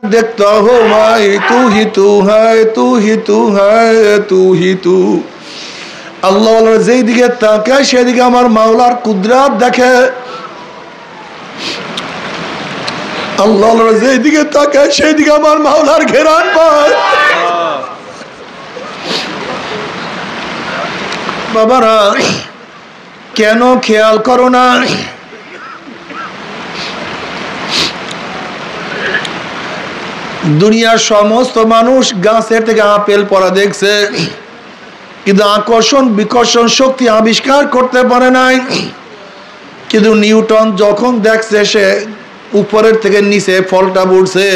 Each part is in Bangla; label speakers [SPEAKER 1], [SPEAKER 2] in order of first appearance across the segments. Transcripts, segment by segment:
[SPEAKER 1] देखता हो भाई तू ही तू है, तू ही तू है, तू ही तू। আল্লাহ যেই দিকে তাকায় সেদিকে আমার মাওলার কুদরত দেখে। আল্লাহ যেই দিকে তাকায় সেই দিকে আমার মাওলার ঘেরান পায়। বাবারা কেন খেয়াল করো না? দুনিয়ার সমস্ত মানুষ গাছের থেকে আপেল পড়া দেখছে, কিন্তু আকর্ষণ বিকর্ষণ শক্তি আবিষ্কার করতে পারে নাই। কিন্তু নিউটন যখন দেখছে সে উপরের থেকে নিচে ফলটা পড়ছে,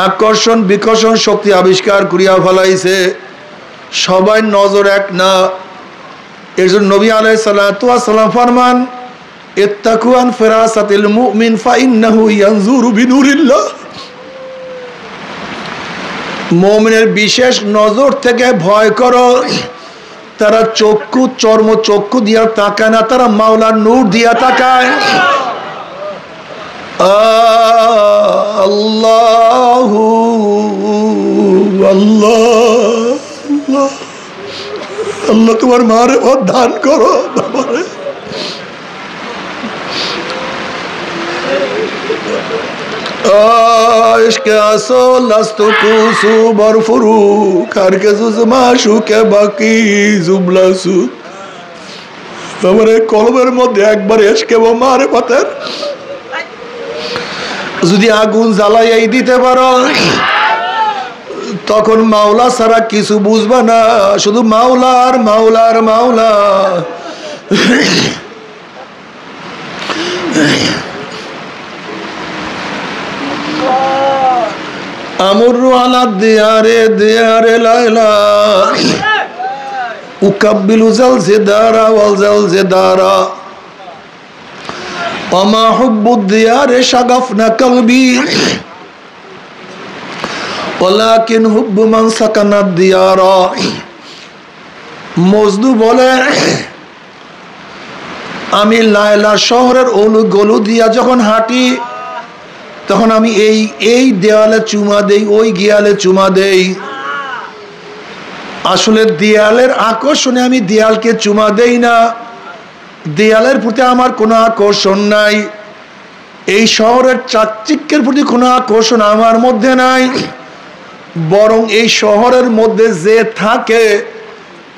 [SPEAKER 1] আকর্ষণ বিকর্ষণ শক্তি আবিষ্কার করিয়া ফেলাইছে। সবাই নজর এক না। এর জন্য নবী আলাইহিস সালাতু ওয়াস সালাম ফরমান, ইত্তাকু আন ফিরাসাতিল মুমিন ফাইন্নাহু ইয়ানজুরু বিনুরিল্লাহ। মুমিনের বিশেষ নজর থেকে ভয় করো। তারা চক্ষু চর্ম চক্ষু দিয়া তাকায় না, তারা মাওলার নূর দিয়া তাকায়। আল্লাহু আল্লাহ আল্লাহ তোমার মারেফত দান করো বাবারে। इश्क़ असो लस्तु कुसु बरफुरु करके जुज़मा शुके बाकी जुबलासु। তোমার কলবের মধ্যে একবার ইশকে ও মারিফতের যদি আগুন জ্বালাইয়াই দিতে পারো, তখন মাওলা ছাড়া কিছু বুঝবা না, শুধু মাওলা আর মাওলা আর মাওলা। আমরু আলা দিয়ারে দিয়ারে লাইলা উকাব্বিলু জালজিদারা ওয়াল জালজিদারা ওমা হুব্বুদ দিয়ারে শাগাফনা কলবি ওয়ালাকিন হুব্বু মান সাকানাদ দিয়ারা। মজনু বলে, আমি লায়লা শহরের অলি গলি দিয়া যখন হাঁটি তখন আমি এই দেওয়ালে চুমা দেই, ওই গিয়ালে চুমা দেই। আসলে দেয়ালের আকর্ষণে আমি দেয়ালকে চুমা দেই না, দেয়ালের প্রতি আমার কোনো আকর্ষণ নাই। এই শহরের চাকচিক্যের প্রতি কোনো আকর্ষণ আমার মধ্যে নাই, বরং এই শহরের মধ্যে যে থাকে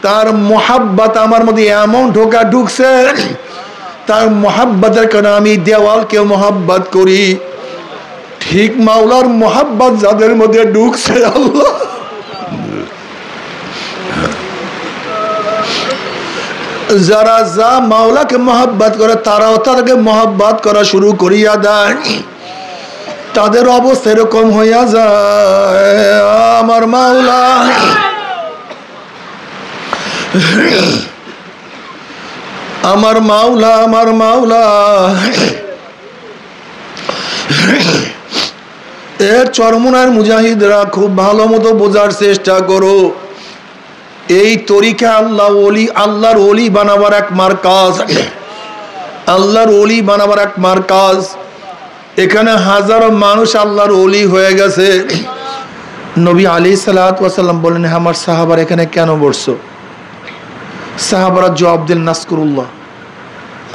[SPEAKER 1] তার মোহাব্বত আমার মধ্যে এমন ঢুকছে, তার মোহাব্বতের কারণে আমি দেওয়ালকে মোহাব্বত করি। ঠিক মাওলার মোহাব্বত যাদের মধ্যে ঢুকছে, আল্লাহ যারা যা মাওলাকে মোহাব্বত করে তারাও তাদেরকে মোহাব্বত করা শুরু করিয়া দেয়। তাদের অবস্থা এরকম হইয়া যায়, আমার মাওলা আমার মাওলা আমার মাওলা। এর চরমনার মুজাহিদরা খুব ভালো মতো বোঝার চেষ্টা করো। এই তরিকা আল্লাহর ওলি বানাবার এক মারকাজ, আল্লাহর ওলি বানাবার এক মারকাজ। এখানে হাজারো মানুষ আল্লাহর ওলি হয়ে গেছে। নবী আলাইহিস সালাতু ওয়াস সালাম বলেন, আমার সাহাবার এখানে কেন বসছো? সাহাবারা জবাব দিলেন, নাসকুরুল্লাহ,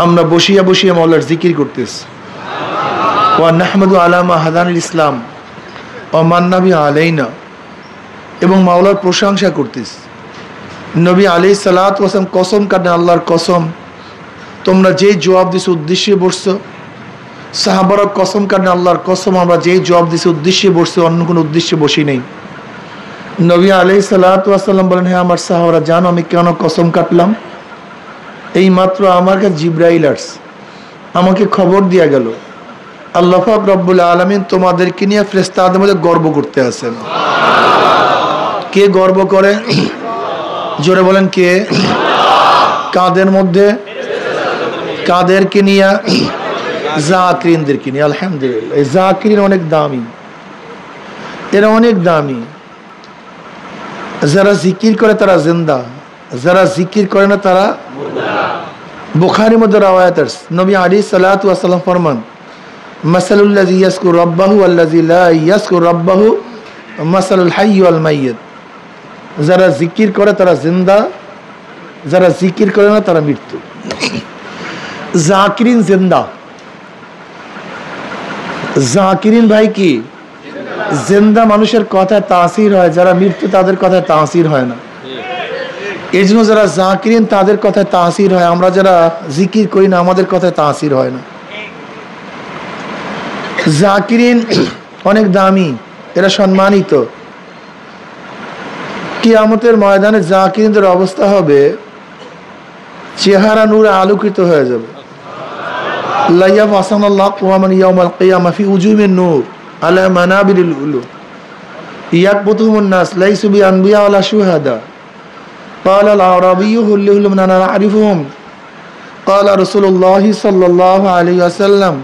[SPEAKER 1] আমরা বসিয়া বসিয়া মাওলার জিকির করতেছি। ওয়া নাহমাদু আলা মা হাদানাল ইসলাম ওয়া মান্না বিহি আলাইনা, এবং মাওলার প্রশংসা করতেছি। নবী আলাইহিস সালাতু ওয়াস সালাম কসম কাটেন, আল্লাহর কসম, তোমরা যেই জবাব দিছো উদ্দেশ্যে বসছো। সাহাবারা কসম কাটেন, আল্লাহর কসম, আমরা যেই জবাব দিছি উদ্দেশ্যে বসছি, অন্য কোনো উদ্দেশ্যে বসি নেই। নবী আলাইহিস সালাতু ওয়াস সালাম বলেন, হ্যাঁ আমার সাহাবারা, জানো আমি কেন কসম কাটলাম? এই মাত্র আমার কাছে জিবরাইল আসছে, আমাকে খবর দিয়া গেল আল্লাহ পাক রব্বুল আলামিন তোমাদেরকে নিয়ে ফেরেশতাদের মধ্যে গর্ব করতে আছেন। কে গর্ব করে? জোরে বলেন কে? কাদের মধ্যে? কাদেরকে নিয়ে? জাকিরিনদেরকে নিয়ে। আলহামদুলিল্লাহ, এই জাকিরিন অনেক দামি, এরা অনেক দামি। যারা জিকির করে তারা জিন্দা, যারা জিকির করে না তারা মুর্দা। বুখারীর মধ্যে রওয়ায়াত আছে, নবী আলাইহিস সালাতু ওয়াস সালাম ফরমান, মাসালুল্লাযী ইয়াযকুরু রাব্বাহু ওয়াল্লাযী লা ইয়াযকুরু রাব্বাহু মাসালুল হাইয়্যি ওয়াল মাইয়্যিত। যারা জিকির করে তারা জিন্দা, যারা জিকির করে না তারা মৃত্যু। জাকিরিন জিন্দা, জাকিরিন ভাই কি জিন্দা মানুষের কথায় তাসির হয়, যারা মৃত্যু তাদের কথায় তাসির হয় না। এই জন্য যারা জাকিরিন তাদের কথায় তাসির হয়, আমরা যারা জিকির করি না আমাদের কথায় তাসির হয় না। জাকিরিন অনেক দামি, এরা সম্মানিত। কিয়ামতের ময়দানে জাকিরিনদের অবস্থা হবে চেহারা নূরে আলোকিত হয়ে যাবে। লাইয়া ফাসানাল্লাহু কুওয়ামান ইয়াউমাল কিয়ামা ফি উজুহিন নূর আলা মানাবিরিল উলু ইয়াকবুতুহুন নাস লাইসু বিআনবিয়া ওয়ালা শুহাদা قال الأعرابي كلهم لا نعرفهم قال رسول الله صلى الله عليه وسلم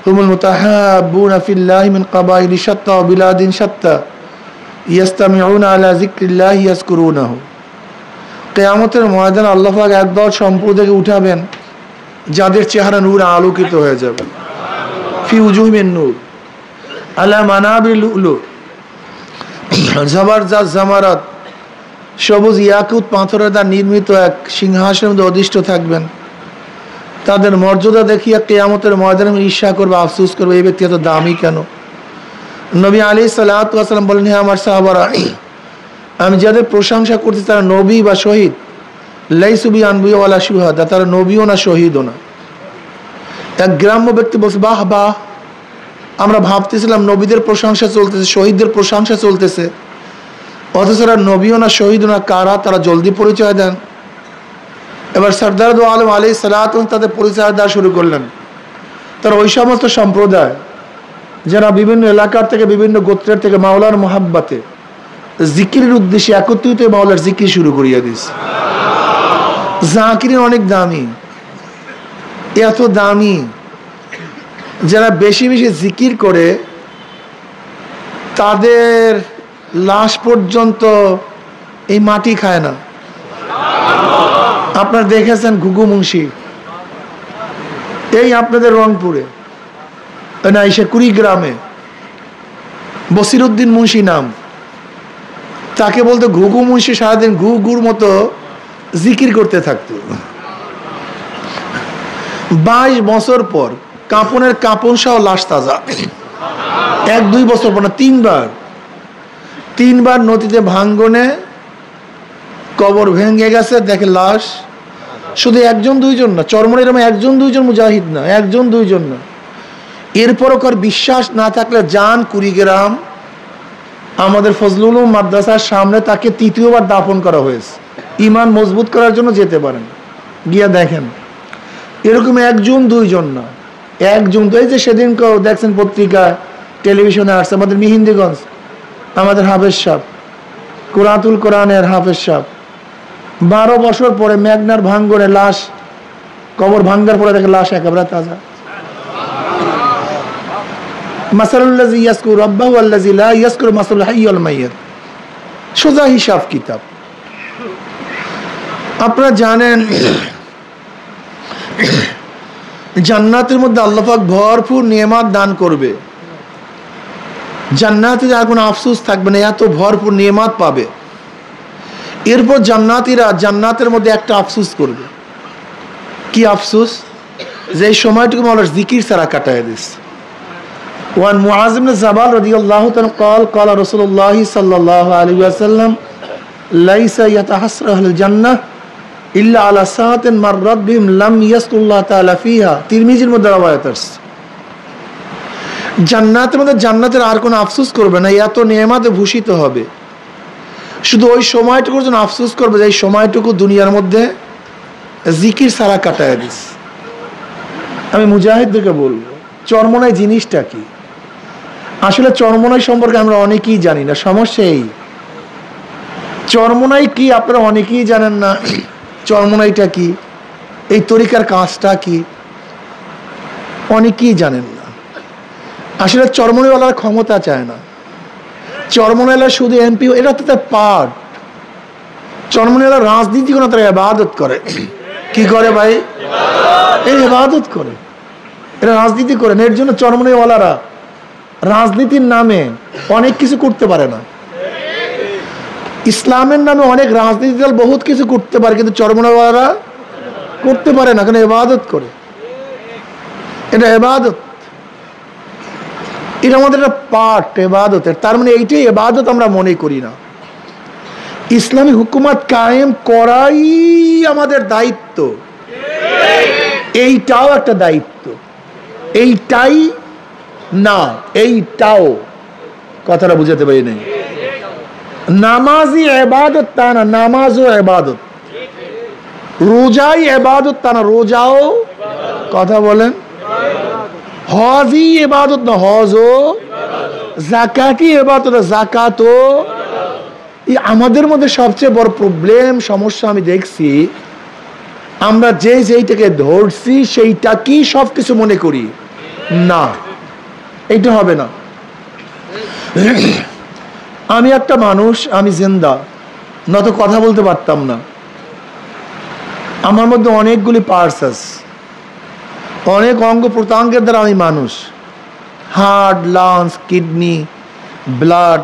[SPEAKER 1] هم المتحابون في الله من قبائل شتى وبلاد شتى يستمعون على ذكر الله يذكرونه। কিয়ামতের ময়দানে আল্লাহ পাক একদল সম্প্রদায়কে উঠাবেন যাদের চেহারা নূরে আলোকিত হয়ে যাবে। ফি উজুহিন নূর আলা মানাবিরিল উলু, জবরদস্ত জামারাত সবুজ ইয়াকুত পাথরের দ্বারা নির্মিত এক সিংহাসনের মধ্যে অধিষ্ঠ থাকবেন। তাদের মর্যাদা দেখিয়া কিয়ামতের ময়দানে ঈর্ষা করবে, আফসোস করবে এই ব্যক্তি এত দামি কেন। নবী আলাইহিস সালাতু ওয়াস সালাম বলেন, হে আমার সাহাবারা, আমি যাদের প্রশংসা করছি তারা নবী বা শহীদ, লাইসু বিআনবিয়া ওয়ালা শুহাদা, তারা নবীও না শহীদও না। এক গ্রাম্য ব্যক্তি বলছে, বাহ বাহ, আমরা ভাবতেছিলাম নবীদের প্রশংসা চলতেছে, শহীদদের প্রশংসা চলতেছে, অথচ তারা নবীও না শহীদও না, কারা তারা জলদি পরিচয় দেন। এবার সরদার দো আলম আলাইহিস সালাতু তাদের পরিচয় দেওয়া শুরু করলেন। তারা ওই সমস্ত সম্প্রদায় যারা বিভিন্ন এলাকার থেকে বিভিন্ন গোত্রের থেকে মাওলার মোহাব্বতে জিকিরের উদ্দেশ্যে একত্রিত মাওলার জিকির শুরু করিয়া দিয়েছে। জাকিরিন অনেক দামি, এত দামি যারা বেশি বেশি জিকির করে তাদের লাশ পর্যন্ত এই মাটি খায় না। আপনারা দেখেছেন ঘুঘু মুন্সি, এই আপনাদের রংপুরে না, এসে কুড়িগ্রামে বসিরউদ্দিন মুন্সি নাম, তাকে বলতো ঘুঘু মুন্সি। সারাদিন ঘুঘুর মতো জিকির করতে থাকতো। 22 বছর পর কাপনের কাপন সহ লাশ তাজা। 1-2 বছর পর না, 3বার নদীতে ভাঙ্গনে কবর ভেঙে গেছে, দেখে লাশ। শুধু 1-2 না, চরমনের এরকম 1-2 মুজাহিদ না, 1-2 না। এরপরও কার বিশ্বাস না থাকলে যান কুড়িগ্রাম, আমাদের ফজলুল উলুম মাদ্রাসার সামনে তাকে 3য়বার দাফন করা হয়েছে। ইমান মজবুত করার জন্য যেতে পারেন, গিয়া দেখেন। এরকম 1-2 না, 1 এই যে সেদিন দেখছেন পত্রিকা টেলিভিশনে আসছে, আমাদের মিহিন্দিগঞ্জ আমাদের হাফেজ সাহেব, কুরআতুল কোরআনের হাফেজ সাহেব, 12 বছর পরে মেঘনার ভাঙ্গরে লাশ, কবর ভাঙ্গার পরে দেখে লাশ একেবারে তাজা। মাসালুল্লাযী ইয়াযকুরু রাব্বাহু ওয়াল্লাযী লা ইয়াযকুরু মাসালুল হাইয়্যি ওয়াল মাইয়্যিত, সোজা হিসাব কিতাব। আপনারা জানেন জান্নাতের মধ্যে আল্লাহ পাক ভরপুর নিয়ামত দান করবে। জান্নাতে আর কোনো আফসোস থাকবে না, এত ভরপুর নিয়ামত পাবে। এরপর জান্নাতীরা জান্নাতের মধ্যে একটা আফসোস করবে। কি আফসোস? যে এই সময়টুকু মাওলার জিকির ছাড়া কাটায় দিচ্ছে। ওয়ান মুআয ইবনে জাবাল রাদিয়াল্লাহু তাআলা قال قال رسول الله صلى الله عليه وسلم ليس يتحسر اهل الجنه الا على ساعه مرت بهم لم يذكر الله تعالى فيها। তিরমিজির মধ্যে রওয়ায়াত আছে, জান্নাতের মধ্যে জান্নাতের আর কোনো আফসোস করবে না, এত নিয়ামতে ভূষিত হবে। শুধু ওই সময়টুকুর জন্য আফসোস করবে যে এই সময়টুকু দুনিয়ার মধ্যে জিকির ছাড়া কাটায় দিস। আমি মুজাহিদদেরকে বলবো, চরমনাই জিনিসটা কি? আসলে চরমনাই সম্পর্কে আমরা অনেকেই জানি না। সমস্যা এই, চরমনাই কি আপনারা অনেকেই জানেন না। চরমনাইটা কি, এই তরিকার কাজটা কি, অনেকেই জানেন না। আসলে চরমনাইওয়ালার ক্ষমতা চায় না, চরমনাইওয়ালা শুধু এমপি, এটা তো তার পার্ট। চরমনাইওয়ালা রাজনীতি করে, তারা ইবাদত করে। কি করে ভাই? এই ইবাদত করে। এরা রাজনীতি করেন। এর জন্য চরমনাইওয়ালারা রাজনীতির নামে অনেক কিছু করতে পারে না। ইসলামের নামে অনেক রাজনীতি দল বহুত কিছু করতে পারে, কিন্তু চরমনাইওয়ালারা করতে পারে না, কারণ ইবাদত করে। এটা ইবাদত, এটা আমাদের একটা পার্ট ইবাদতের। তার মানে এইটাই ইবাদত আমরা মনে করি না। ইসলামী হুকুমত কায়েম করাই আমাদের দায়িত্ব, এইটাও একটা দায়িত্ব। এইটাই না, এইটাও, কথাটা বুঝাতে পারি নাই। নামাজই ইবাদত তা না, নামাজও ইবাদত। রোজাই ইবাদত তা না, রোজাও, কথা বলেন, হজই ইবাদত না, হজও, যাকাতই ইবাদত না, যাকাতও। আমাদের মধ্যে সবচেয়ে বড় প্রবলেম, সমস্যা আমি দেখছি, আমরা যেইটাকে ধরছি সেইটাকেই সবকিছু মনে করি। না, এইটা হবে না। আমি একটা মানুষ, আমি জিন্দা, নত কথা বলতে পারতাম না। আমার মধ্যে অনেকগুলি পার্টস আছে, অনেক অঙ্গ প্রত্যঙ্গের দ্বারা আমি মানুষ। হার্ট, লাংস, কিডনি, ব্লাড,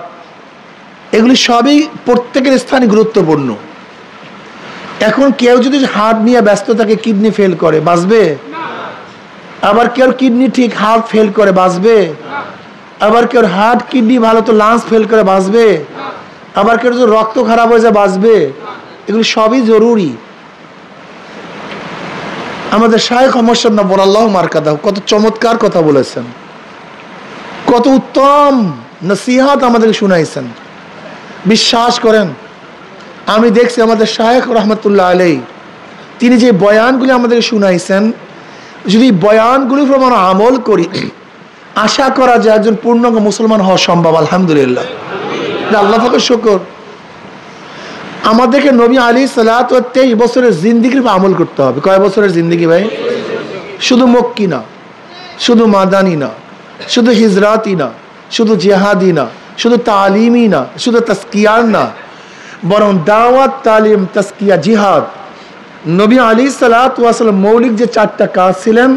[SPEAKER 1] এগুলি সবই প্রত্যেকের স্থানে গুরুত্বপূর্ণ। এখন কেউ যদি হার্ট নিয়ে ব্যস্ত থাকে, কিডনি ফেল করে, বাঁচবে? আবার কেউ কিডনি ঠিক, হার্ট ফেল করে, বাঁচবে? আবার কেউ হার্ট কিডনি ভালো তো লাংস ফেল করে, বাঁচবে? আবার কেউ যদি রক্ত খারাপ হয়ে যায়, বাঁচবে? এগুলি সবই জরুরি। আমাদের শায়েখ মোহাম্মদ নব্বর আল্লাহ মারকাদা কত চমৎকার কথা বলেছেন, কত উত্তম নসিহত আমাদেরকে শুনাইছেন। বিশ্বাস করেন, আমি দেখছি আমাদের শায়েখ রহমতুল্লাহ আলাইহি তিনি যে বয়ানগুলি আমাদেরকে শুনাইছেন, যদি বয়ানগুলি উপর আমরা আমল করি, আশা করা যায় একজন পূর্ণাঙ্গ মুসলমান হওয়া সম্ভব। আলহামদুলিল্লাহ, আল্লাহ পাকের শুকর। আমাদেরকে নবী আলাইহিসসালাতু ওয়াস সালাম 23 বছরের জিন্দেগির উপর আমল করতে হবে। কয় বছরের জিন্দেগি ভাই? শুধু মক্কি না, শুধু মাদানি না, শুধু হিজরাতি না, শুধু জিহাদি না, শুধু তালিমি না, শুধু তাসকিয়ার না, বরং দাওয়াত, তালিম, তাসকিয়া, জিহাদ। নবী আলাইহিসসালাতু ওয়াস সালাম মৌলিক যে 4টা কাজ ছিলেন,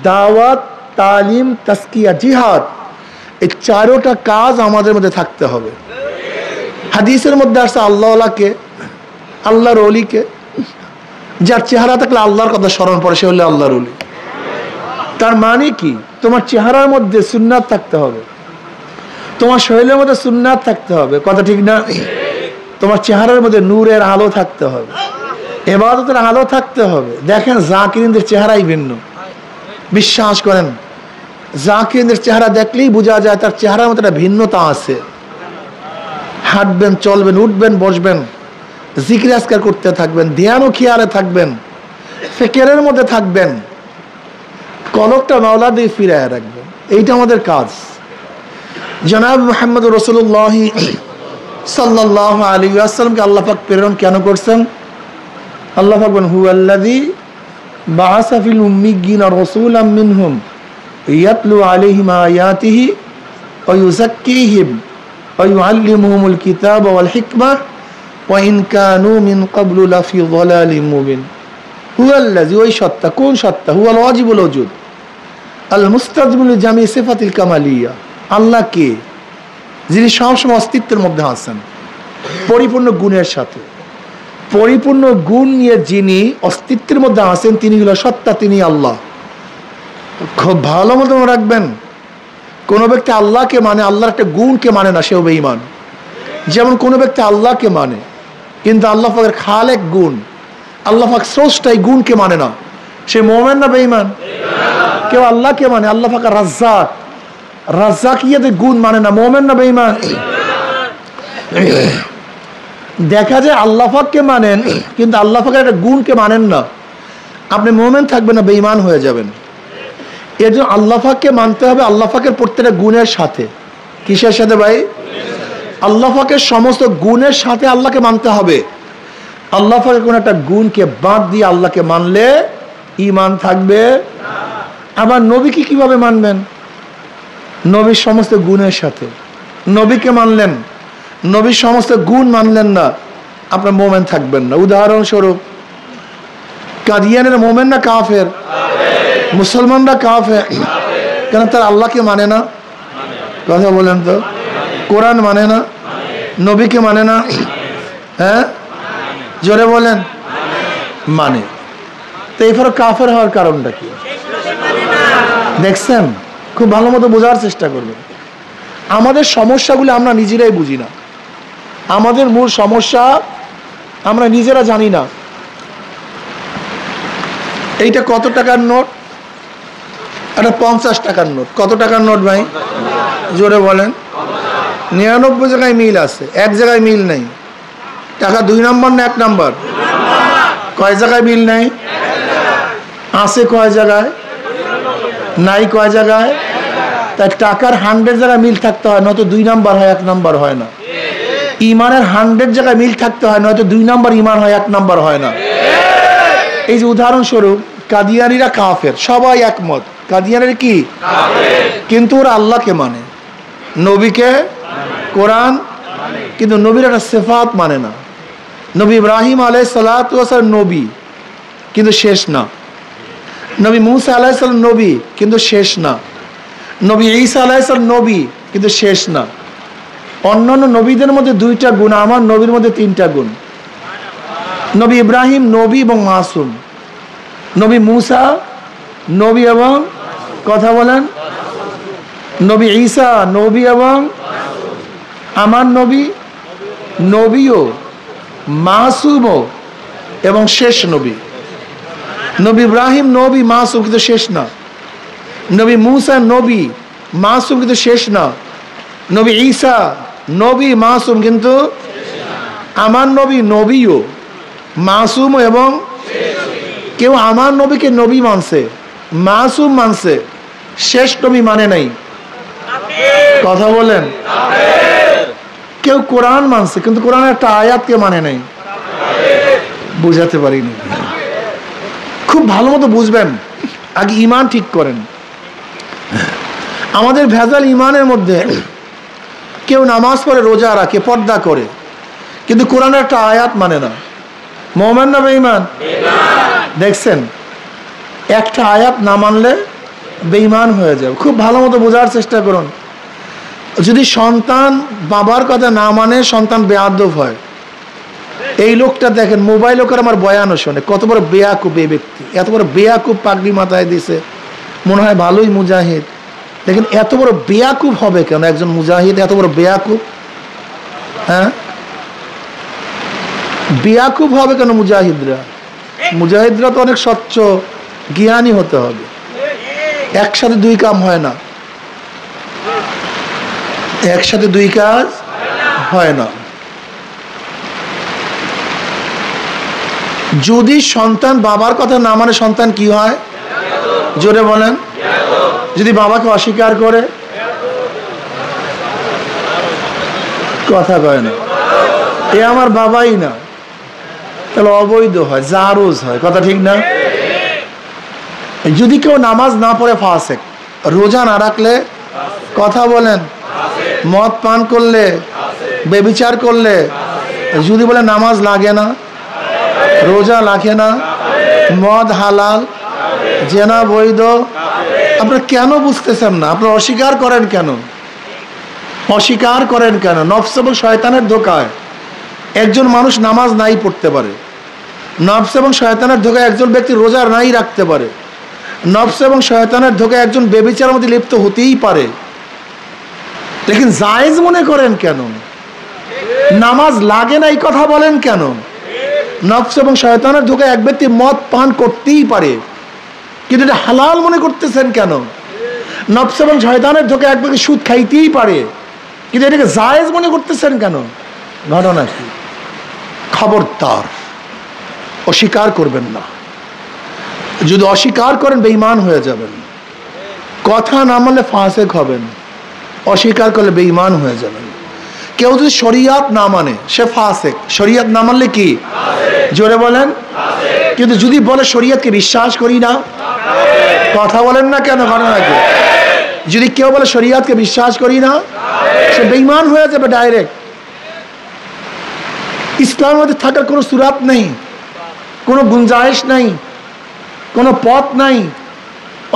[SPEAKER 1] দাওয়াত, তালিম, তাসকিয়া, জিহাদ, এই 4টা কাজ আমাদের মধ্যে থাকতে হবে। হাদিসের মধ্যে আসছে আল্লাহকে, আল্লাহর ওলিকে, যার চেহারা থাকলে আল্লাহর কথা স্মরণ পড়ে, সে হলে আল্লাহর ওলি। তার মানে কি? তোমার চেহারার মধ্যে সুন্নাত থাকতে হবে, তোমার শরীরের মধ্যে সুন্নাত থাকতে হবে, কথা ঠিক না? তোমার চেহারার মধ্যে নূরের আলো থাকতে হবে, ইবাদতের আলো থাকতে হবে। দেখেন জাকিরিনদের চেহারাই ভিন্ন। বিশ্বাস করেন, জাকিরিনদের চেহারা দেখলেই বোঝা যায় তার চেহারার মধ্যে একটা ভিন্নতা আছে। হাঁটবেন, চলবেন, উঠবেন, বসবেন, জিকির আজকার করতে থাকবেন, ধ্যান ও খেয়ালে থাকবেন, ফিকিরের মধ্যে থাকবেন, কলবটা মাওলা দিয়ে ফিরায় রাখবেন। এইটা আমাদের কাজ। জনাব মুহাম্মদ রাসূলুল্লাহ সাল্লাল্লাহু আলাইহি ওয়াসাল্লামকে আল্লাহ পাক প্রেরণ কেন করছেন? আল্লাহ পাক বলেন, হুয়াল্লাযী বাআসা ফিল উম্মিয়্যিনা রাসূলাম মিনহুম ইয়াতলু আলাইহিম আয়াতিহি ওয়া ইউযাক্কিহিম ওয়া ইউআল্লিমুহুমুল কিতাবা ওয়াল হিকমা ওয়া ইন কানু মিন ক্বাবলু লাফি যালালিম মুবিন। হুয়াল্লাযী, ওই সত্তা। কোন সত্তা? হুয়াল ওয়াজিবুল ওজুদ আল মুস্তাজমিল জামি সিফাতিল কামালিয়া। আল্লাহ কে? যিনি সবসময় অস্তিত্বের মধ্যে আছেন, পরিপূর্ণ গুণের সাথে। পরিপূর্ণ গুণ নিয়ে যিনি অস্তিত্বের মধ্যে আছেন, তিনি হলো সত্তা, তিনি আল্লাহ। খুব ভালো মতো রাখবেন, কোনো ব্যক্তি আল্লাহকে মানে, আল্লাহর একটা গুণকে মানে না, সেও বেঈমান। যেমন কোনো ব্যক্তি আল্লাহকে মানে কিন্তু আল্লাহ পাকের খালেক গুণ, আল্লাহ পাক স্রষ্টা, এই গুণকে মানে না, সে মুমিন না বেঈমান? কেউ আল্লাহকে মানে, আল্লাহ পাক রাজ্জাক, রাজ্জাকিয়াতের গুণ মানে না, মুমিন না বেঈমান? দেখা যায় আল্লাহ পাককে মানেন কিন্তু আল্লাহ পাকের একটা গুণকে মানেন না, আপনি মুমিন থাকবেন না, বেঈমান হয়ে যাবেন। এর জন্য আল্লাহ পাককে মানতে হবে আল্লাহ পাকের প্রত্যেকটা গুণের সাথে। কিসের সাথে ভাই? আল্লাহ পাকের সমস্ত গুণের সাথে আল্লাহকে মানতে হবে। আল্লাহ পাকের কোন একটা গুণকে বাদ দিয়ে আল্লাহকে মানলে ঈমান থাকবে। আবার নবীকে কিভাবে মানবেন? নবীর সমস্ত গুণের সাথে। নবীকে মানলেন, নবীর সমস্ত গুণ মানলেন না, আপনার মুমিন থাকবেন না। উদাহরণস্বরূপ, কাদিয়ানের মুমিন না কাফের? মুসলমানরা কাফের কেন? তারা আল্লাহকে মানে না। কথা বলেন তো, কোরআন মানে না, নবীকে মানে না। হ্যাঁ, জোরে বলেন। মানে। তো এরপরে কাফের হওয়ার কারণটা কি দেখছেন? খুব ভালো মতো বোঝার চেষ্টা করবেন। আমাদের সমস্যাগুলো আমরা নিজেরাই বুঝি না। আমাদের মূল সমস্যা আমরা নিজেরা জানি না। এইটা কত টাকার নোট? এটা 50 টাকার নোট। কত টাকার নোট ভাই? জোরে বলেন। 99 জায়গায় মিল আছে, এক জায়গায় মিল নেই। টাকা 2 নম্বর না 1 নম্বর? কয় জায়গায় মিল নেই? আছে কয় জায়গায়? নাই কয় জায়গায়? তাই টাকার 100 জায়গায় মিল থাকতে হয়, নয়তো 2 নম্বর হয়, 1 নম্বর হয় না। ইমানের 100 জায়গায় মিল থাকতে হয়, নয়তো 2 নম্বর ইমান হয়, 1 নম্বর হয় না। এই যে উদাহরণস্বরূপ কাদিয়ানীরা কাফের, সবাই একমত কাদিয়ানীরা কি কাফের, কিন্তু ওরা আল্লাহকে মানে, নবীকে, কোরআন, কিন্তু নবীর একটা সিফাত মানে না। নবী ইব্রাহিম আলাইহিস সালাতু ওয়াস সালাম নবী কিন্তু শেষ না। নবী মুসা আলাইহিস সালাম নবী কিন্তু শেষ না। নবী ঈসা আলাইহিস সালাম নবী কিন্তু শেষ না। অন্যান্য নবীদের মধ্যে 2টা গুণ, আমার নবীর মধ্যে 3টা গুণ। নবী ইব্রাহিম নবী এবং মাসুম, নবী মুসা নবী এবং কথা বলেন নবী ঈসা নবী এবং আমার নবী নবীও, মাসুমও এবং শেষ নবী। নবী ইব্রাহিম নবী মাসুম কিন্তু শেষ না। নবী মুসা নবী মাসুম কিন্তু শেষ না। নবী ঈসা নবী মাসুম কিন্তু আমার নবী নবীও, মাসুম এবং কেউ আমার নবীকে নবী মানছে, মাসুম মানছে, শেষ নবী মানে নাই। কথা বলেন। কেউ কোরআন মানছে কিন্তু কোরআনের একটা আয়াতকে মানে নাই। বুঝাতে পারিনি। খুব ভালো মতো বুঝবেন, আগে ইমান ঠিক করেন। আমাদের ভেজাল ইমানের মধ্যে কেউ নামাজ পড়ে, রোজা রাখে, পর্দা করে, কিন্তু কোরআনের একটা আয়াত মানে না। মুমিন না বেঈমান? দেখছেন, একটা আয়াত না মানলে বেঈমান হয়ে যাবে। খুব ভালো মতো বোঝার চেষ্টা করুন। যদি সন্তান বাবার কথা না মানে সন্তান বেয়াদব হয়। এই লোকটা দেখেন, মোবাইল করে আমার বয়ানও শোনে, কত বড় বেয়াকুব এই ব্যক্তি, এত বড় বেয়াকুব পাগড়ি মাথায় দিছে, মনে হয় ভালোই মুজাহিদ। দেখেন এত বড় বেয়াকুব হবে কেন একজন মুজাহিদ? এত বড় বেয়াকুব, হ্যাঁ, বেয়াকুব হবে কেন মুজাহিদরা? মুজাহিদরা তো অনেক স্বচ্ছ জ্ঞানী হতে হবে। একসাথে 2 কাম হয় না, একসাথে 2 কাজ হয় না। যদি সন্তান বাবার কথা না মানে সন্তান কি হয়? জোরে বলেন। যদি বাবাকে অস্বীকার করে, কথা কয় না, এ আমার বাবাই না, তাহলে অবৈধ হয়, জারুজ হয়। কথা ঠিক না? যদি কেউ নামাজ না পড়ে ফাসেক, রোজা না রাখলে, কথা বলেন, মদ পান করলে, বেবিচার করলে, যদি বলে নামাজ লাগে না, রোজা লাগে না, মদ হালাল, জেনা বৈধ, আপনারা কেন বুঝতেছেন না? আপনারা অস্বীকার করেন কেন? অস্বীকার করেন কেন? নফস এবং শয়তানের ধোঁকায় একজন মানুষ নামাজ নাই পড়তে পারে, নফস এবং শয়তানের ধোঁকায় একজন ব্যক্তি রোজা নাই রাখতে পারে, নফস এবং শয়তানের ধোঁকায় একজন বেবিচারের মধ্যে লিপ্ত হতেই পারে। লেকিন জায়েজ মনে করেন কেন? নামাজ লাগে না এই কথা বলেন কেন? নফস এবং শয়তানের ধোঁকায় এক ব্যক্তি মদ পান করতেই পারে, কিন্তু এটা হালাল মনে করতেছেন কেন? নফস এবং শয়তানের ধোঁকায় এক ব্যক্তি সুদ খাইতেই পারে, কিন্তু এটাকে জায়েজ মনে করতেছেন কেন? ঘটনা কি? খবরদার অস্বীকার করবেন না। যদি অস্বীকার করেন বেঈমান হয়ে যাবেন। কথা না মানলে ফাসেক হবেন, অস্বীকার করলে বেঈমান হয়ে যাবেন। কেউ যদি শরিয়াত না মানে সে ফাসেক। শরিয়াত না মানলে কি? জোরে বলেন। কিন্তু যদি বলে শরিয়াতকে বিশ্বাস করি না, কথা বলেন না কেন? ঘটনা কি? যদি কেউ বলে শরিয়াতকে বিশ্বাস করি না, সে বেঈমান হয়ে যাবে ডাইরেক্ট। ইসলামের মধ্যে থাকার কোনো সুরাত নেই, কোনো গুঞ্জাইশ নাই, কোনো পথ নাই।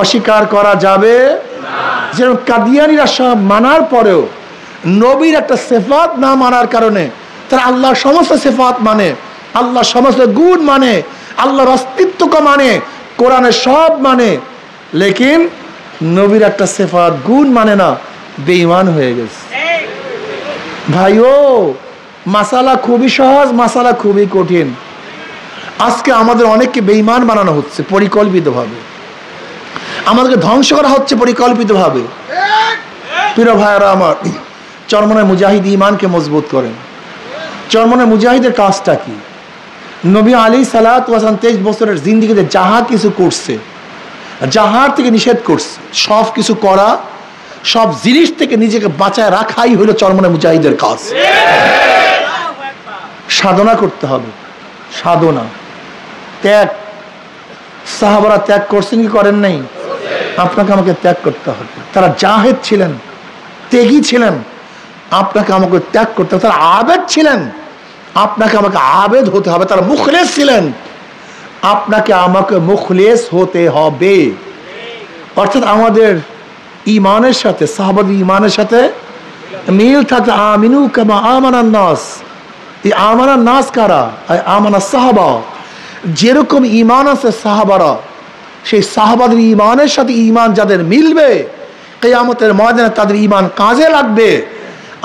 [SPEAKER 1] অস্বীকার করা যাবে যেরকম কাদিয়ানীরা সব মানার পরেও নবীর একটা সিফাত না মানার কারণে তারা আল্লাহর সমস্ত সিফাত মানে, আল্লাহর সমস্ত গুণ মানে, আল্লাহর অস্তিত্বকে মানে, কোরআনের সব মানে, লেকিন নবীর একটা সিফাত গুণ মানে না, বেঈমান হয়ে গেছে। ভাইও মাসালা খুবই সহজ, মাসালা খুবই কঠিন। আজকে আমাদের অনেককে বেঈমান বানানো হচ্ছে পরিকল্পিতভাবে, আমাদেরকে ধ্বংস করা হচ্ছে পরিকল্পিতভাবে। প্রিয় ভাইয়েরা আমার, চরমনায় মুজাহিদ ঈমানকে মজবুত করেন। চরমনায় মুজাহিদের কাজটা কি? নবী আলাইহিস সালাতু ওয়াস সালাম 23 বছরের জিন্দেগিতে যাহা কিছু করছে, যাহার থেকে নিষেধ করছে, সব কিছু করা, সব জিনিস থেকে নিজেকে বাঁচায় রাখাই হলো চরমনায় মুজাহিদের কাজ। সাধনা করতে হবে, সাধনা, ত্যাগ। সাহাবারা ত্যাগ করছেন কি করেন নাই? আপনাকে আমাকে ত্যাগ করতে হবে। তারা জাহেদ ছিলেন, ত্যাগী ছিলেন, আপনাকে আমাকে ত্যাগ করতে হবে। তারা আবেদ ছিলেন, আপনাকে আমাকে আবেদ হতে হবে। তারা মুখলেস ছিলেন, আপনাকে আমাকে মুখলেস হতে হবে। অর্থাৎ আমাদের ইমানের সাথে, সাহাবাদের ইমানের সাথে মিল থাকে। আমিনু কামা আমানান নাস। এই আমানান নাস কারা? আমানা সাহাবা। যেরকম ইমান আছে সাহাবারা, সেই সাহাবাদের ইমানের সাথে ইমান যাদের মিলবে, কিয়ামতের ময়দানে তাদের ইমান কাজে লাগবে।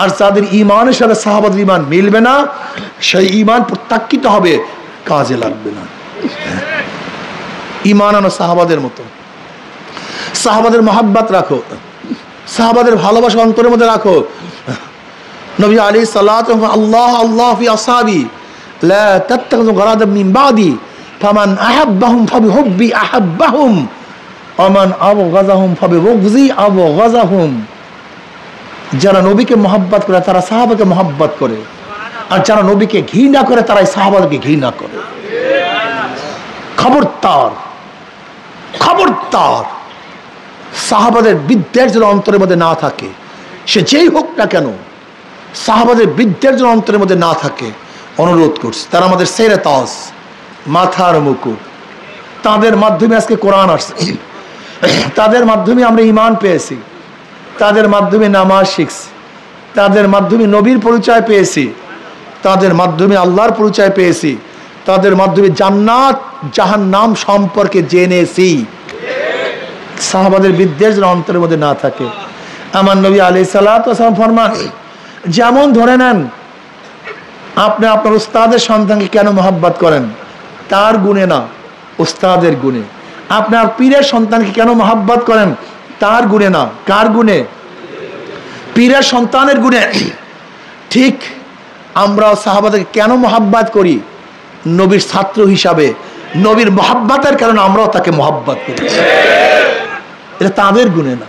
[SPEAKER 1] আর যাদের ইমানের সাথে সাহাবাদের ইমান মিলবে না, সেই ইমান প্রত্যাখ্যিত হবে, কাজে লাগবে না। ইমান আনো সাহাবাদের মতো। সাহাবাদের মহাব্বত রাখো, সাহাবাদের ভালোবাসা অন্তরের মধ্যে রাখো। নবী আলাইহিস সালাতু ওয়া আল্লাহ আল্লাহ ফি আসহাবি লা তাত্তাখিযু গরাদাম মিন বাদি ফামান আহাব্বাহুম ফাবিহুব্বি আহাব্বাহুম ওয়া মান আবগাযাহুম ফাবিবুগযি আবগাযাহুম। যারা নবীকে মহব্বত করে তারা সাহাবাকে মহব্বত করে, আর যারা নবীকে ঘৃণা করে তারা সাহাবাকে ঘৃণা করে। খবরদার, খবরদার, সাহাবাদের বিদ্বেষ যেন অন্তরের মধ্যে না থাকে, সে যেই হোক না কেন, সাহাবাদের বিদ্বেষ যেন অন্তরের মধ্যে না থাকে, অনুরোধ করছে। তারা আমাদের সেরে তাজ, মাথার মুকুট। তাদের মাধ্যমে আজকে কোরআন আসছে, তাদের মাধ্যমে আমরা ঈমান পেয়েছি, তাদের মাধ্যমে নামাজ শিখছি, তাদের মাধ্যমে নবীর পরিচয় পেয়েছি, তাদের মাধ্যমে আল্লাহর পরিচয় পেয়েছি, তাদের মাধ্যমে জান্নাত জাহান্নাম সম্পর্কে জেনেছি। সাহাবাদের বিদ্বেষ যেন অন্তরের মধ্যে না থাকে। আমার নবী আলাইহিস সালাতু ওয়াস সালাম ফরমান, যেমন ধরে নেন আপনি আপনার উস্তাদের সন্তানকে কেন মহব্বত করেন? তার গুণে না, উস্তাদের গুণে। আপনার পীরের সন্তানকে কেন মহব্বত করেন? তার গুণে না, কার গুণে? পীরের সন্তানের গুণে। ঠিক আমরা সাহাবাদেরকে কেন মহব্বত করি? নবীর ছাত্র হিসাবে, নবীর মহব্বতের কারণে আমরাও তাকে মহব্বত করি, এটা তাদের গুণে না।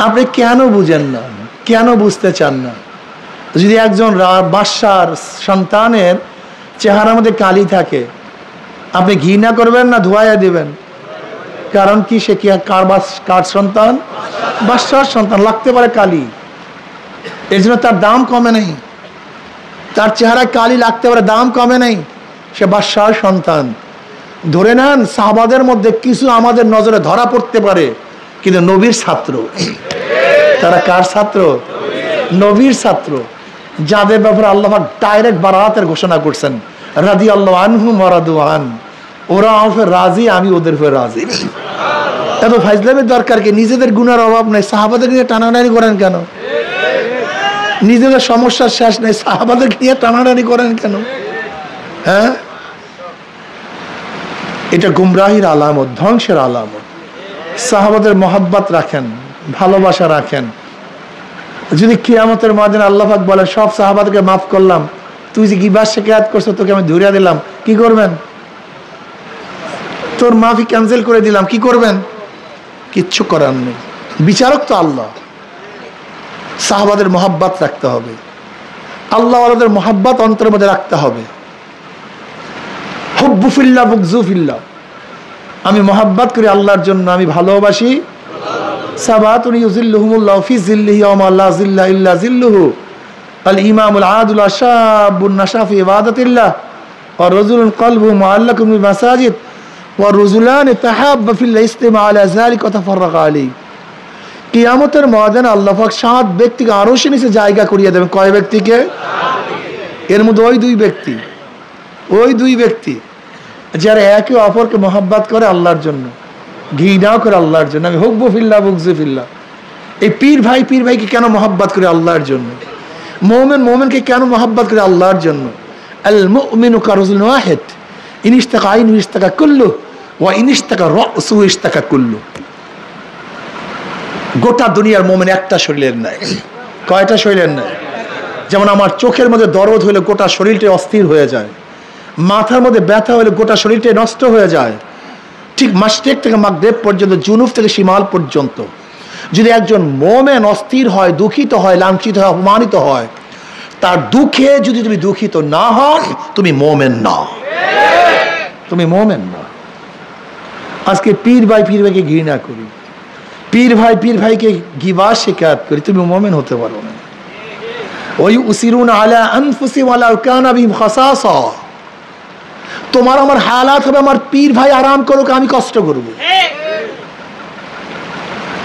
[SPEAKER 1] আপনি কেন বুঝেন না, কেন বুঝতে চান না? যদি একজন বাদশার সন্তানের চেহারার মধ্যে কালি থাকে, আপনি ঘৃণা করবেন না ধোয়াইয়া দিবেন? কারণ কি, সে কি কার সন্তান? বাদশার সন্তান, লাগতে পারে কালি, এর জন্য তার দাম কমে নেই। তার চেহারায় কালি লাগতে পারে, দাম কমে নেই, সে বাদশার সন্তান। ধরে নেন সাহাবাদের মধ্যে কিছু আমাদের নজরে ধরা পড়তে পারে, কিন্তু নবীর ছাত্র। তারা কার ছাত্র? নবীর ছাত্র, যাদের ব্যাপারে আল্লাহ ডাইরেক্ট বারাতের ঘোষণা করছেন, রাদিয়াল্লাহু আনহুম ওয়া রাদু আন। ওরা আমার রাজি, আমি ওদের উপর রাজি। এত ফাজলামের দরকার কি? নিজেদের গুনার অভাব নেই, সাহাবাদের নিয়ে টানাটানি করেন কেন? নিজেদের সমস্যার শেষ নেই, সাহাবাদের নিয়ে টানাটানি করেন কেন? হ্যাঁ, এটা গুমরাহির আলামত, ধ্বংসের আলামত। সাহাবাদের মহব্বত রাখেন, ভালোবাসা রাখেন। যদি কিয়ামতের ময়দানে আল্লাহ পাক বলে সব সাহাবাদেরকে মাফ করলাম, তুই যে গিবত শিকায়াত করছো তোকে আমি ধরিয়া দিলাম, কি করবেন? তোর মাফি ক্যান্সেল করে দিলাম, কি করবেন? কিচ্ছু করার নেই, বিচারক তো আল্লাহ। সাহাবাদের মহব্বত রাখতে হবে, আল্লাহ ওয়ালাদের মহব্বত অন্তরের মধ্যে রাখতে হবে। হুব্বু ফিল্লাহ বুগযু ফিল্লাহ, আমি মহব্বত করি আল্লাহর জন্য, আমি ভালোবাসি। সাবাতুন ইউজিল্লুহুমুল্লাহু ফি জিল্লিহি ওয়া মা লা জিল্লা ইল্লা জিল্লুহু, আল ইমামুল আদুল শাবুন নাশা ফি ইবাদাতিল্লাহ ওয়া রাজুলুন কলবুহু মুআল্লাকুন বিল মাসাজিদ ورجلان تحابا في الله اجتمعا على ذلك وتفرقا عليه। কিয়ামতের ময়দানে আল্লাহ পাক 7 ব্যক্তিকে আরশের নিচে জায়গা করিয়ে দেবেন। কয় ব্যক্তিকে? এর মধ্যে ওই দুই ব্যক্তি যারা একে অপরকে মহব্বত করে আল্লাহর জন্য, ঘৃণাও করে আল্লাহর জন্য। আমি হুব্বু ফিল্লাহ বুগযু ফিল্লাহ। এই পীর ভাইকে কেন মহব্বত করে? আল্লাহর জন্য। মোমেনকে কেন মহব্বত করে? আল্লাহর জন্য। আল মুমিনু কারজুল ওয়াহিদ ইন ইশতাকা আইনু ইশতাকা কুল্লু ওয়া ইন ইশতাকা রাসু ইশতাকা কুল্লু। গোটা দুনিয়ার মোমেন একটা শরীরের নাই। কয়টা শরীরের নাই? যেমন আমার চোখের মধ্যে দরদ হলে গোটা শরীরটা অস্থির হয়ে যায়, মাথার মধ্যে ব্যথা হলে গোটা শরীরটা নষ্ট হয়ে যায়, ঠিক মাশরিক থেকে মাগরিব পর্যন্ত, জুনুব থেকে শিমাল পর্যন্ত যদি একজন মোমেন অস্থির হয়, দুঃখিত হয়, লাঞ্ছিত হয়, অপমানিত হয়, তার দুঃখে যদি তুমি দুঃখিত না হও, তুমি মোমেন না। তুমি মোমেন না। আজকে পীর ভাইকে ঘৃণা করি, পীর ভাইকে গিবাস শিকায়ত করি, তুমি মোমেন হতে পারো না। ওই উসিরুনা আলা আনফুসিহিম ওয়ালাউ কানা বিহিম খাসাসা। তোমার আমার হালাত হবে, আমার পীর ভাই আরাম করুক, আমি কষ্ট করব।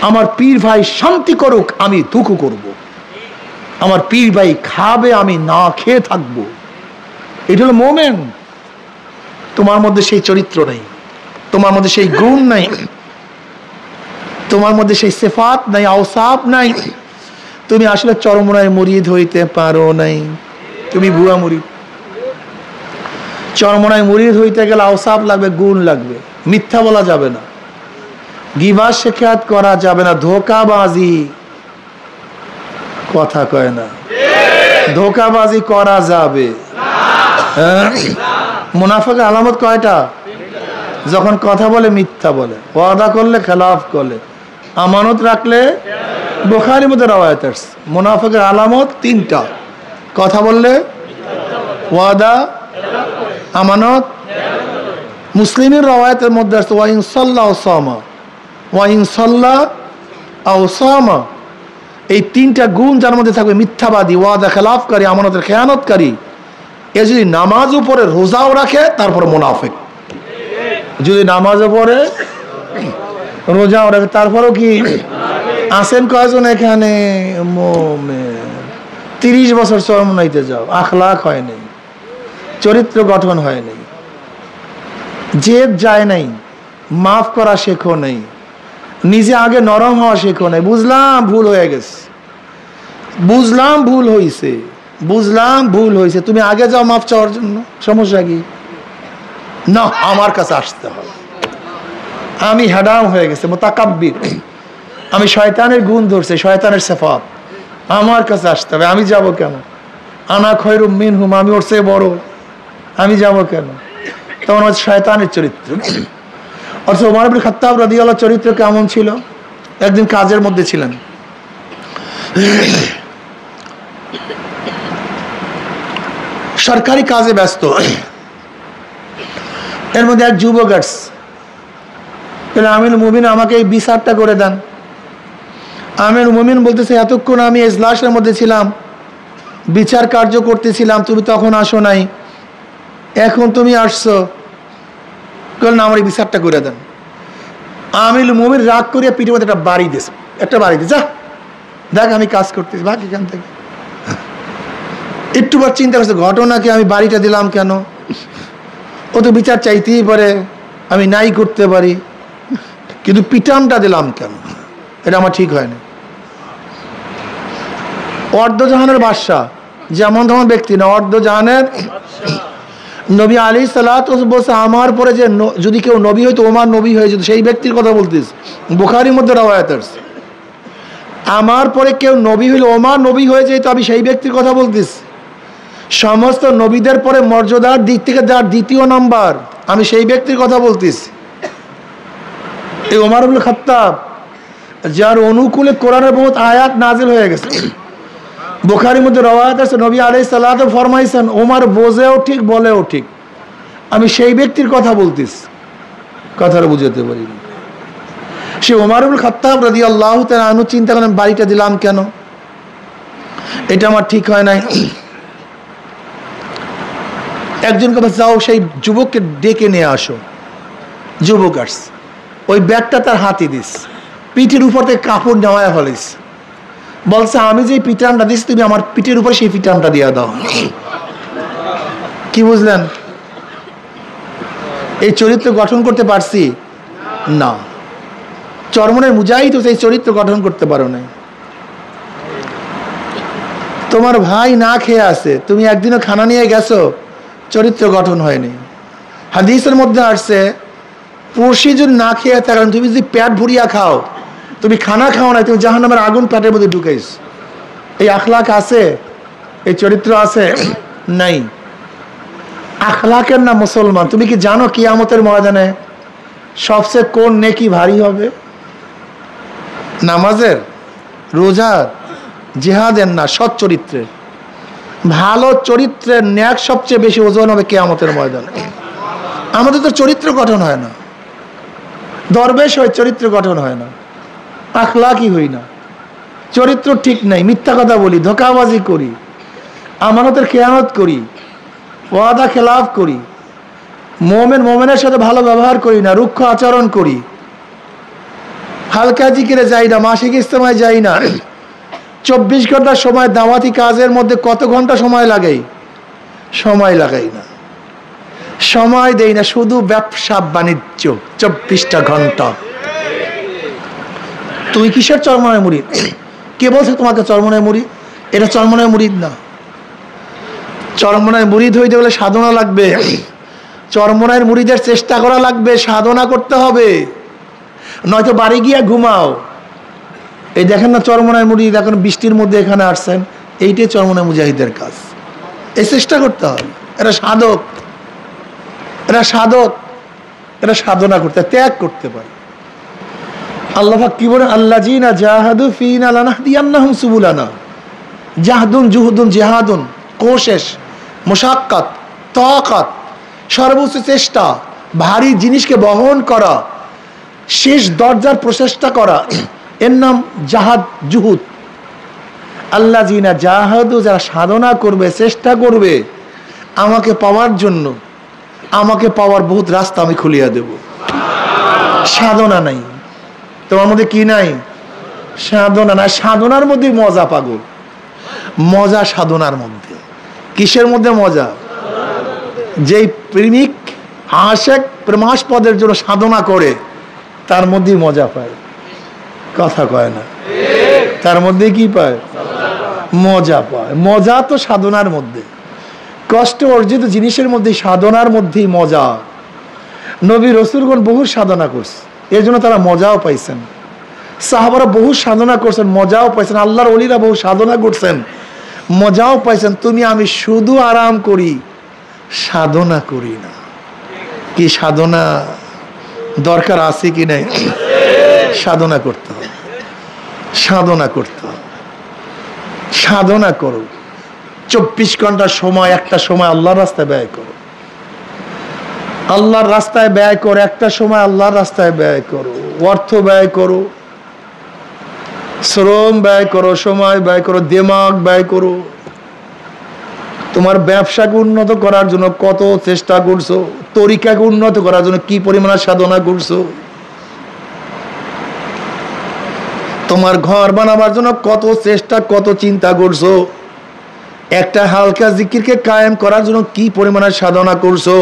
[SPEAKER 1] আমার পীর ভাই শান্তি করুক, আমি দুঃখ করব। আমার পীর ভাই খাবে, আমি না খেয়ে থাকবো। এটা হলো মোমেন। তোমার মধ্যে সেই চরিত্র নেই, তোমার মধ্যে সেই গুণ নাই, তোমার মধ্যে সেই সিফাত নাই, আওসাফ নাই। তুমি আসলে চরমনায় মুরিদ হইতে পারো নাই, তুমি ভুয়া মুরিদ। চরমনায় মুরিদ হইতে গেলে আওসাফ লাগবে, গুণ লাগবে। মিথ্যা বলা যাবে না, গিবাস শিকায়াত করা যাবে না, ধোঁকাবাজি, কথা কয় না, ধোঁকাবাজি করা যাবে। মুনাফিকের আলামত কয়টা? যখন কথা বলে মিথ্যা বলে, ওয়াদা করলে খেলাফ করে, আমানত রাখলে, বুখারীর মধ্যে রওয়ায়াত আছে মুনাফিকের আলামত 3টা। কথা বললে, ওয়াদা, আমানত। মুসলিমের রওয়ায়াতের মধ্যে আছে ওয়া ইন সাল্লা ওয়া সামা, ওয়া ইন সাল্লা আও সামা। এই 3টা গুণ যার মধ্যে থাকবে, মিথ্যাবাদী, ওয়াদা খেলাফকারী, আমানতের খেয়ানতকারী, এ যদি নামাজও পড়ে, রোজাও রাখে, তারপরে মুনাফিক। যদি নামাজও পড়ে, রোজাও রাখে, তারপরেও কি? আসেন কয়জন এখানে মোমেন? 30 বছর চরমনাইতে যাও, আখলাক হয় নাই, চরিত্র গঠন হয় নাই, জেদ যায় নাই, মাফ করা শেখো নাই, নিজে আগে নরম হওয়া শেখো নাই। বুঝলাম ভুল হয়ে গেছে, বুঝলাম ভুল হয়েছে, তুমি আগে যাও মাফ চাওয়ার জন্য। সমস্যা কি? না, আমার কাছে আসতে হবে, আমি হেডাম হয়ে গেছে, মুতাকাব্বির, আমি শয়তানের গুণ ধরছে, শয়তানের সিফাত, আমার কাছে আসতে হবে। আমি যাব কেন? আনা খয়রুম মিনহুম, আমি ওর চেয়ে বড়, আমি যাব কেন? তখন হচ্ছে শয়তানের চরিত্র। অথচ ওমর ইবনে খাত্তাব রাদিয়াল্লাহু চরিত্র কেমন ছিল? একদিন কাজের মধ্যে ছিলেন, সরকারি কাজে ব্যস্ত, এর মধ্যে এক যুবক আসছে, আমিরুল মুমিন আমাকে এই বিচারটা করে দেন। আমিরুল মুমিন বলতেছে, এতক্ষণ আমি ইজলাসের মধ্যে ছিলাম, বিচার কার্য করতেছিলাম, তুমি তখন আসো নাই, এখন তুমি আসছো, না আমার এই বিচারটা করে দেন। আমিরুল মুমিন রাগ করিয়া পিঠের মধ্যে একটা বাড়ি দিয়েছে, যা দেখ আমি কাজ করতেছি, ভাগ এখান থেকে। একটুবার চিন্তা করছে, ঘটনাকে আমি বাড়িটা দিলাম কেন? ও তো বিচার চাইতেই পারে, আমি নাই করতে পারি, কিন্তু পিটানটা দিলাম কেন? এটা আমার ঠিক হয়নি। অর্ধজাহানের বাদশা, যেমন তেমন ব্যক্তি না, অর্ধজাহানের নবী আলাইহিস বলছে, আমার পরে যে যদি কেউ নবী হইতো, ওমর নবী হয়ে যেত, সেই ব্যক্তির কথা বলতিস। বুখারীর মধ্যে রওয়ায়াত আছে, আমার পরে কেউ নবী হইলে ওমর নবী হয়ে যেত, আমি সেই ব্যক্তির কথা বলতিস। সমস্ত নবীদের পরে মর্যাদার দিক থেকে যার 2য় নাম্বার, আমি সেই ব্যক্তির কথা বলতিস। এই ওমর ইবনে খাত্তাব, যার অনুকূলে কোরআনের বহুত আয়াত নাজিল হয়ে গেছে। বুখারীর মধ্যে রওয়ায়াত আছে, নবী আলাইহিস সালাতু ফরমাইছেন, ওমর বোঝেও ঠিক, বলেও ঠিক, আমি সেই ব্যক্তির কথা বলতিস। কথাটা বুঝাতে পারি। সে ওমর ইবনে খাত্তাব রাদিয়াল্লাহু তাআলা আনহু চিন্তা করেন, বাড়িটা দিলাম কেন? এটা আমার ঠিক হয় নাই। একজনকে যাও, সেই যুবককে ডেকে নিয়ে আসো। যুবক আসছে, ওই ব্যাগটা তার হাতে দিস, পিঠের উপর থেকে কাপড় নেওয়া ফেলিস, বলছে আমি যে পিটানটা দিস তুমি আমার পিঠের উপর সেই পিটানটা দিয়ে দাও। কি বুঝলেন? এই চরিত্র গঠন করতে পারছি না। চরমনের মুজাহিদ তো সেই চরিত্র গঠন করতে পারো না। তোমার ভাই না খেয়ে আছে, তুমি একদিনও খানা নিয়ে গেছো, চরিত্র গঠন হয়নি। হাদিসের মধ্যে আসছে পড়শি যদি না খেয়ে থাকেন, তুমি যদি পেট ভরিয়া খাও, তুমি খানা খাও না, তুমি জাহান্নামের আগুন পেটের মধ্যে ঢুকাইছ। এই আখলাক আছে? এই চরিত্র আছে? নাই। আখলাকের না মুসলমান। তুমি কি জানো কিয়ামতের ময়দানে সবচেয়ে কোন নেকি ভারী হবে? নামাজের, রোজার, জিহাদের না, সৎ চরিত্রের। ভালো চরিত্রের ন্যাক সবচেয়ে বেশি ওজন হবে কিয়ামতের ময়দানে। আমাদের তো চরিত্র গঠন হয় না, দরবেশ হয়, চরিত্র গঠন হয় না, আখলাকই হই না, চরিত্র ঠিক নাই, মিথ্যা কথা বলি, ধোঁকাবাজি করি, আমানতের খেয়ানত করি, ওয়াদা খেলাফ করি, মোমেনের সাথে ভালো ব্যবহার করি না, রুক্ষ আচরণ করি, হালকা জিকিরে যাই না, মাসিক ইজতেমায় যাই না। 24 ঘন্টা সময় দাওয়াতি কাজের মধ্যে কত ঘন্টা সময় লাগাই? সময় লাগাই না, সময় দেই না, শুধু ব্যবসা বাণিজ্য 24টা ঘন্টা। তুমি কিসের চরমনায় মুরিদ? কে বলছে তোমাকে চরমনায় মুরিদ? এটা চরমনায় মুরিদ না। চরমনায় মুরিদ হইতে গেলে সাধনা লাগবে, চরমনায় মুরিদের চেষ্টা করা লাগবে, সাধনা করতে হবে, নয়তো বাড়ি গিয়া ঘুমাও। এই দেখেন না চরমনায় মুরিদ এখন বৃষ্টির মধ্যে এখানে আসছেন, এইটাই চরমনায় মুজাহিদের কাজ। এই চেষ্টা করতে হবে। এরা সাধক, এরা সাধক, এরা সাধনা করতে, ত্যাগ করতে পারে। আল্লাহ পাক কি বলেন? আল্লাযীনা জাহাদু ফীনা লানাহদিয়ান্নাহুম সুবুলানা। জাহদুন, জুহুদুন, জিহাদুন, কোশেশ, মুশাক্কাত, তাকাত, সর্বোচ্চ চেষ্টা, ভারী জিনিসকে বহন করা, শেষ দরজার প্রচেষ্টা করা, এর নাম জাহাদ, জুহুদ। আল্লাযীনা জাহাদু, যারা সাধনা করবে, চেষ্টা করবে আমাকে পাওয়ার জন্য, আমাকে পাওয়ার বহুত রাস্তা আমি খুলিয়া দেব। সাধনা নাই তোমার মধ্যে, কি নাই? সাধনা নাই। সাধনার মধ্যে মজা পাগল, মজা সাধনার মধ্যে। কিসের মধ্যে মজা? যেই প্রেমিক আশেক প্রেমাস্পদের জন্য সাধনা করে তার মধ্যেই মজা পায়। কথা কয় না? তার মধ্যে কি পায়? মজা পায়। মজা তো সাধনার মধ্যে, কষ্ট অর্জিত জিনিসের মধ্যে, সাধনার মধ্যেই মজা। নবী রাসূলগণ বহু সাধনা করছে, এর জন্য তারা মজাও পাইছেন। সাহাবারা বহু সাধনা করছেন, মজাও পাইছেন। আল্লাহর ওলিরা বহু সাধনা করছেন, মজাও পাইছেন। তুমি আমি শুধু আরাম করি, সাধনা করি না। কি সাধনা দরকার আছে কি নাই? সাধনা করতে হবে, সাধনা করতে হবে। সাধনা করো, 24 ঘন্টা সময়, একটা সময় আল্লাহর রাস্তায় ব্যয় করো, আল্লাহর রাস্তায় ব্যয় করো, একটা সময় আল্লাহর রাস্তায় ব্যয় করো, অর্থ ব্যয় করো, শ্রম ব্যয় করো, সময় ব্যয় করো, দিমাগ ব্যয় করো। তোমার ব্যবসাকে উন্নত করার জন্য কত চেষ্টা করছো, তরিকাকে উন্নত করার জন্য কি পরিমাণ সাধনা করছো, তোমার ঘর বানাবার জন্য কত চেষ্টা, কত চিন্তা করছো, একটা হালকা জিকিরকে কায়েম করার জন্য কি পরিমাণে সাধনা করছো,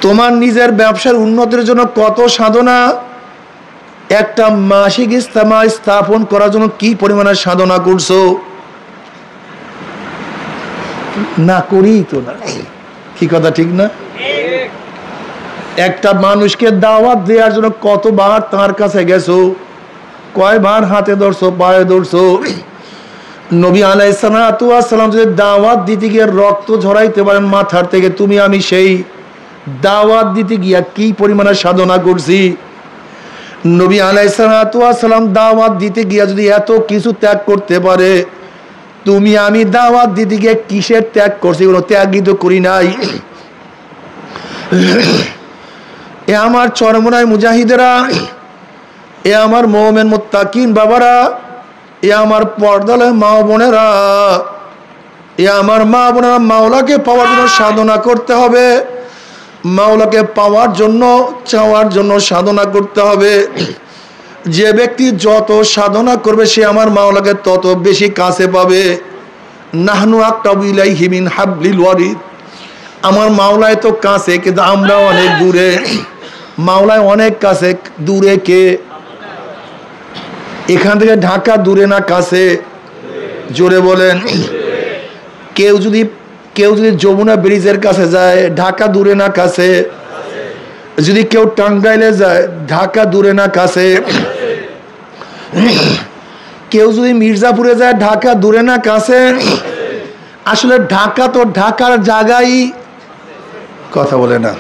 [SPEAKER 1] তোমার নিজের ব্যবসার উন্নতির জন্য কত সাধনা, একটা মাসিক ইজতেমা স্থাপন করার জন্য কি পরিমাণে সাধনা করছো। না করি তো না, কি কথা ঠিক না? একটা মানুষকে দাওয়াত দেওয়ার জন্য কতবার তার কাছে গেছো, কয়বার হাতে ধরছো, পায়ে ধরছো। নবী আলাইহিস সালাতু ওয়াস সালাম যদি দাওয়াত দিতে গিয়ে রক্ত ঝরাইতে পারেন মাথার থেকে, তুমি আমি সেই দাওয়াত দিতে গিয়া কি পরিমাণে সাধনা করছি। নবী আলাইহিস সালাতু ওয়াস সালাম দাওয়াত দিতে গিয়া যদি এত কিছু ত্যাগ করতে পারে, তুমি আমি দাওয়াত দিতে গিয়ে কিসের ত্যাগ করছি? কোনো ত্যাগই তো করি নাই। এ আমার চরমনায় মুজাহিদেরা, এ আমার মুমিন মুত্তাকিন বাবারা, এ আমার পর্দালয় মা বোনেরা, এ আমার মা বোনেরা, মাওলাকে পাওয়ার জন্য সাধনা করতে হবে। মাওলাকে পাওয়ার জন্য, চাওয়ার জন্য সাধনা করতে হবে। যে ব্যক্তি যত সাধনা করবে সে আমার মাওলাকে তত বেশি কাছে পাবে। নাহনু আকরাবু ইলাইহি মিন হাবলিল ওয়ারিদ। আমার মাওলায় তো কাছে, কিন্তু আমরা অনেক দূরে। মাওলায় অনেক কাছে, দূরে কে? এখান থেকে ঢাকা দূরে না কাছে? জোরে বলেন। কেউ যদি যমুনা ব্রিজের কাছে যায়, ঢাকা দূরে না কাছে? যদি কেউ টাঙ্গাইলে যায়, ঢাকা দূরে না কাছে? কেউ যদি মির্জাপুরে যায়, ঢাকা দূরে না কাছে? আসলে ঢাকা তো ঢাকার জায়গায়, কথা বলে না।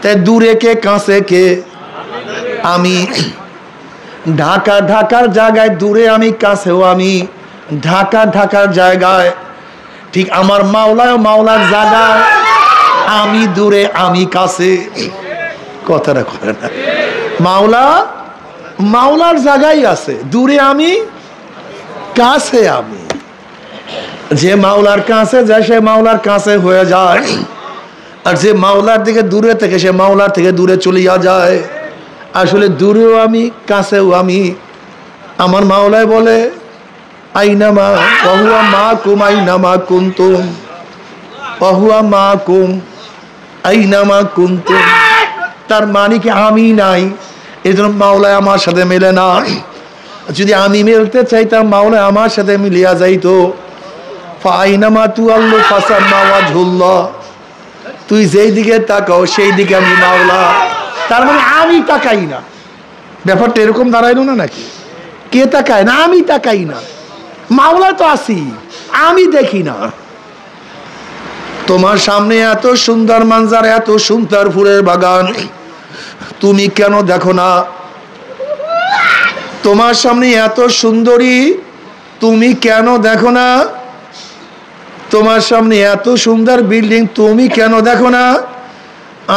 [SPEAKER 1] তাই দূরে কে কাছে কে? আমি। ঢাকার জায়গায় দূরে আমি, কাছেও আমি। ঢাকার জায়গায় ঠিক আমার মাওলার জায়গায় আমি দূরে আমি কাছে। কথাটা করে না। মাওলার জায়গায় আছে, দূরে আমি, কাছে আমি। যে মাওলার কাছে যায় সে মাওলার কাছে হয়ে যায়, আর যে মাওলার দিকে দূরে থেকে সে মাওলার থেকে দূরে চলিয়া যায়। আসলে দূরেও আমি, কাছেও আমি। আমার মাওলায় বলে আইনামা ওয়াহুয়া মাকুম আইনামা কুনতুম, ওয়াহুয়া মাকুম আইনামা কুনতুম। তার মানে কি আমি নাই, এই জন্য মাওলায় আমার সাথে মেলে না। যদি আমি মিলতে চাইতাম মাওলায় আমার সাথে মিলিয়া যাইতো। ফাইনামা তুআল্লু ফাসাম্মা ওয়াজহুল্লাহ। তুই যেই দিকে তাকাও সেই দিকে আমি মাওলা। তার মানে আমি তাকাই না। ব্যাপারটা এরকম দাঁড়াইল না নাকি? কে তাকায় না? আমি তাকাই না। মাওলা তো আছি, আমি দেখি না। তোমার সামনে এত সুন্দর মানজার, এত সুন্দর ফুলের বাগান, তুমি কেন দেখো না? তোমার সামনে এত সুন্দরী, তুমি কেন দেখো না? তোমার সামনে এত সুন্দর বিল্ডিং, তুমি কেন দেখো না?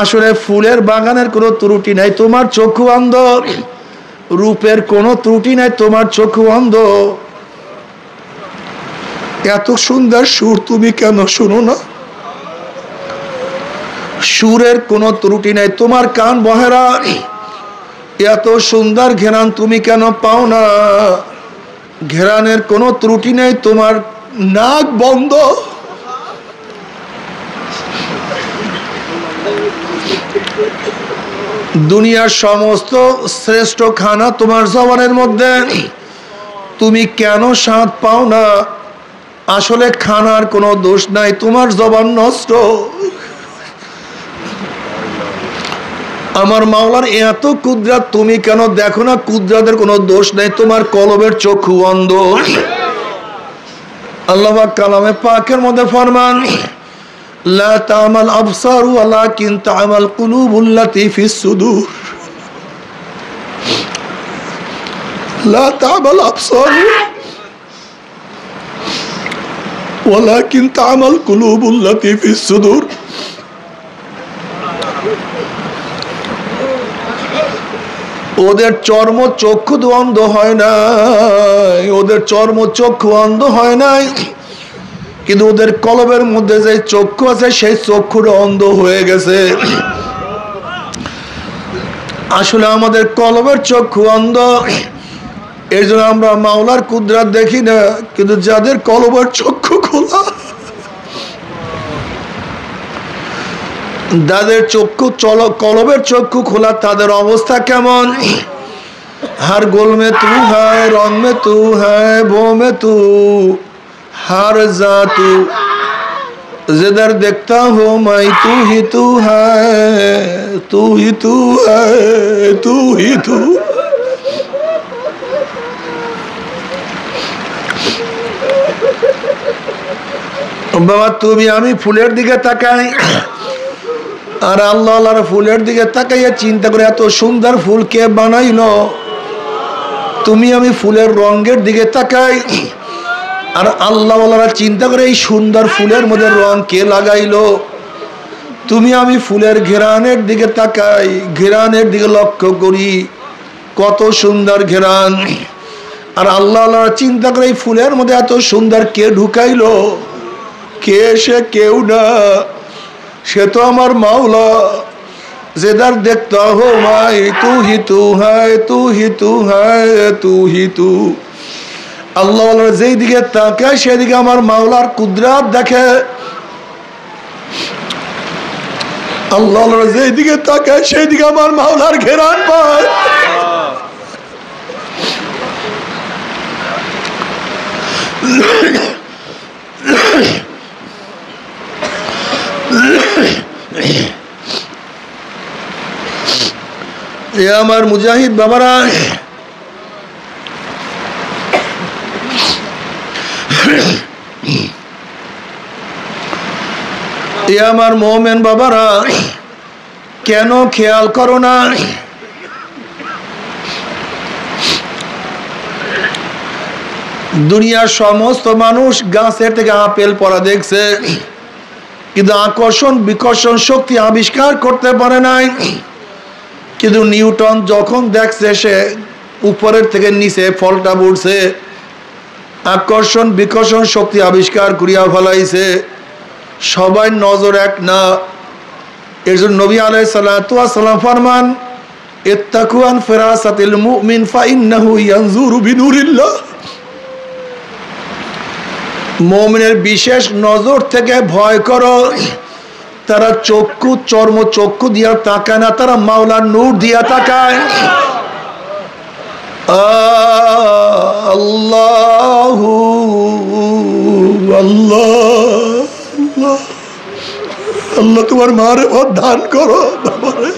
[SPEAKER 1] আসলে ফুলের বাগানের কোনো ত্রুটি নাই, তোমার চক্ষু অন্ধ। রূপের কোনো ত্রুটি নাই, তোমার চক্ষু অন্ধ। এত সুন্দর সুর তুমি কেন শুনো না? সুরের কোনো ত্রুটি নাই, তোমার কান বহেরা। এত সুন্দর ঘেরান তুমি কেন পাও না? ঘেরানের কোনো ত্রুটি নেই, তোমার নাক বন্ধ। দুনিয়ার সমস্ত শ্রেষ্ঠ খানা তোমার জবানের মধ্যে, তুমি কেন স্বাদ পাও না? আসলে খানার কোনো দোষ নাই, তোমার জবান নষ্ট। আমার মাওলার এত কুদরত, তুমি কেন দেখো না? কুদরতের কোনো দোষ নেই, তোমার কলবের চক্ষু অন্ধ। আল্লাহ পাক কালামে পাকের মধ্যে ফরমান, লা তা'মাল আবসারু ওয়ালাকিন তা'মাল কুলুবুল্লাতী ফিস সুদূর। লা তা'মাল আবসারু ওয়ালাকিন তা'মাল কুলুবুল্লাতী ফিস সুদূর। ওদের চর্ম চক্ষু অন্ধ হয় নাই, ওদের চর্ম চক্ষু অন্ধ হয় নাই, কিন্তু ওদের কলবের মধ্যে যে চক্ষু আছে সেই চক্ষুটা অন্ধ হয়ে গেছে। আসলে আমাদের কলবের চক্ষু অন্ধ, এর জন্য আমরা মাওলার কুদরত দেখি না। কিন্তু যাদের কলবের চক্ষু খোলা, যাদের কলবের চক্ষু খোলা, তাদের অবস্থা কেমন? हर गुल में तू है, रंग में तू है, वो में तू, हर जा तू, जिधर देखता हूँ मैं तू ही तू है, तू ही तू है, तू ही तू। बाबा তুমি আমি ফুলের দিকে তাকাই, আর আল্লাহর ফুলের দিকে তাকাইয়া চিন্তা করে এত সুন্দর ফুল কে বানাইলো? তুমি আমি ফুলের রঙের দিকে তাকাই, আর আল্লাহওয়ালারা চিন্তা করে এই সুন্দর ফুলের মধ্যে রং কে লাগাইলো? তুমি আমি ফুলের ঘেরানের দিকে তাকাই, ঘেরানের দিকে লক্ষ্য করি, কত সুন্দর ঘেরান। আর আল্লাহওয়ালারা চিন্তা করে এই ফুলের মধ্যে এত সুন্দর কে ঢুকাইলো? কে? সে কেউ না, সে তো আমার মাওলা। जिधर देखता हो मैं तू ही तू है, तू ही तू है, तू ही तू। আল্লাহ যেই দিকে তাকায় সেদিকে আমার মাওলার কুদরত দেখে। আল্লাহ যেই দিকে তাকায় সেই দিকে আমার মাওলার ঘেরান পায়। আমার মুজাহিদ বাবারা, আমার মোমেন বাবারা, কেন খেয়াল করো না? দুনিয়ার সমস্ত মানুষ গাছের থেকে আপেল পড়া দেখছে, কিন্তু আকর্ষণ বিকর্ষণ শক্তি আবিষ্কার করতে পারে নাই। কিন্তু নিউটন যখন দেখছে সে উপরের থেকে নিচে ফলটা পড়ছে, আকর্ষণ বিকর্ষণ শক্তি আবিষ্কার করিয়া ফেলাইছে। সবাই নজর এক না। এর জন্য নবী আলাইহিস সালাতু ওয়াস সালাম ফরমান, ইত্তাকু আন ফিরাসাতিল মুমিন ফাইন্নাহু ইয়ানজুরু বিনুরিল্লাহ। মুমিনের বিশেষ নজর থেকে ভয় করো। তারা চক্ষু চর্ম চক্ষু দিয়া তাকায় না, তারা মাওলার নূর দিয়া তাকায়। আল্লাহু আল্লাহ আল্লাহ তোমার মারেফত দান করো বাবারে।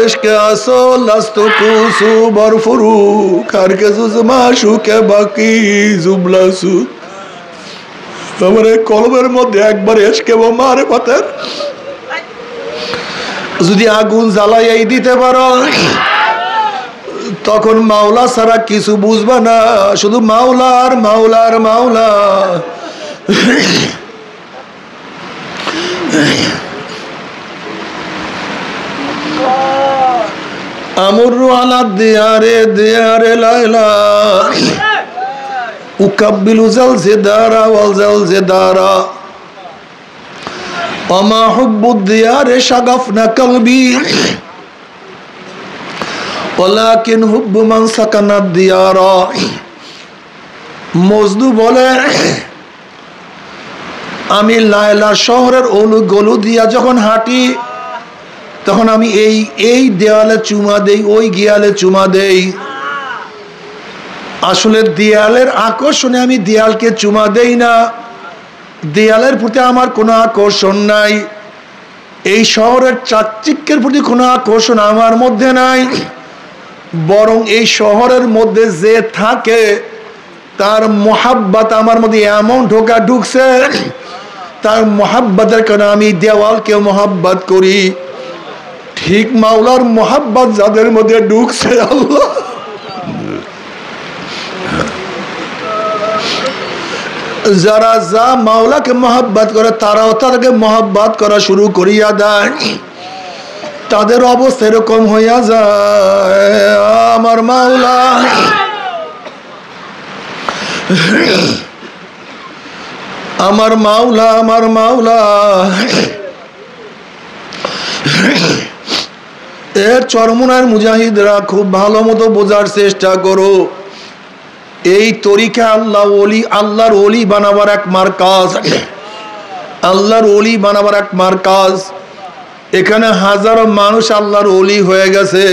[SPEAKER 1] ইশকে আসল লাস্তু কুসু বরফুরু কারকে জুজমা শুকে বাকি জুবলাসু। বাবারে কলবের মধ্যে একবার ইশকে ও মারেফতের যদি আগুন জ্বালাইয়াই দিতে পারো, তখন মাওলা ছাড়া কিছু বুঝবা না, শুধু মাওলা আর মাওলা আর মাওলা। আমরু আলা দিয়ারে দিয়ারে লাইলা উকাব্বিলু জালজিদারা ওয়াল জালজিদারা ওমা হুব্বুদ দিয়ারে শাগাফনা কলবি ওয়ালাকিন হুব্বু মান সাকানাদ দিয়ারা। মজনু বলে, আমি লায়লা শহরের অলি গলু দিয়া যখন হাঁটি, তখন আমি এই দেয়ালে চুমা দেই, ওই গিয়ালে চুমা দেই। আসলে দেয়ালের আকর্ষণে আমি দেয়ালকে চুমা দেই না, দেয়ালের প্রতি আমার কোনো আকর্ষণ নাই। এই শহরের চাকচিক্যের প্রতি কোনো আকর্ষণ আমার মধ্যে নাই, বরং এই শহরের মধ্যে যে থাকে তার মোহাব্বত আমার মধ্যে এমন ঢুকছে, তার মোহাব্বতের কারণে আমি দেওয়ালকে মোহাব্বত করি। ঠিক মাওলার মোহাব্বত যাদের মধ্যে ঢুকছে, আল্লাহ যারা যা মাওলাকে মোহাব্বত করে তারাও তাদেরকে মোহাব্বত করা শুরু করিয়া দেয়। তাদের অবস্থা এরকম হইয়া যায়, আমার মাওলা আমার মাওলা আমার মাওলা। এর চরমনার মুজাহিদরা খুব ভালো মতো বোঝার চেষ্টা করো। এই তরিকা আল্লাহর ওলি বানাবার এক মারকাজ, আল্লাহর ওলি বানাবার এক মারকাজ। এখানে হাজারো মানুষ আল্লাহর ওলি হয়ে গেছে,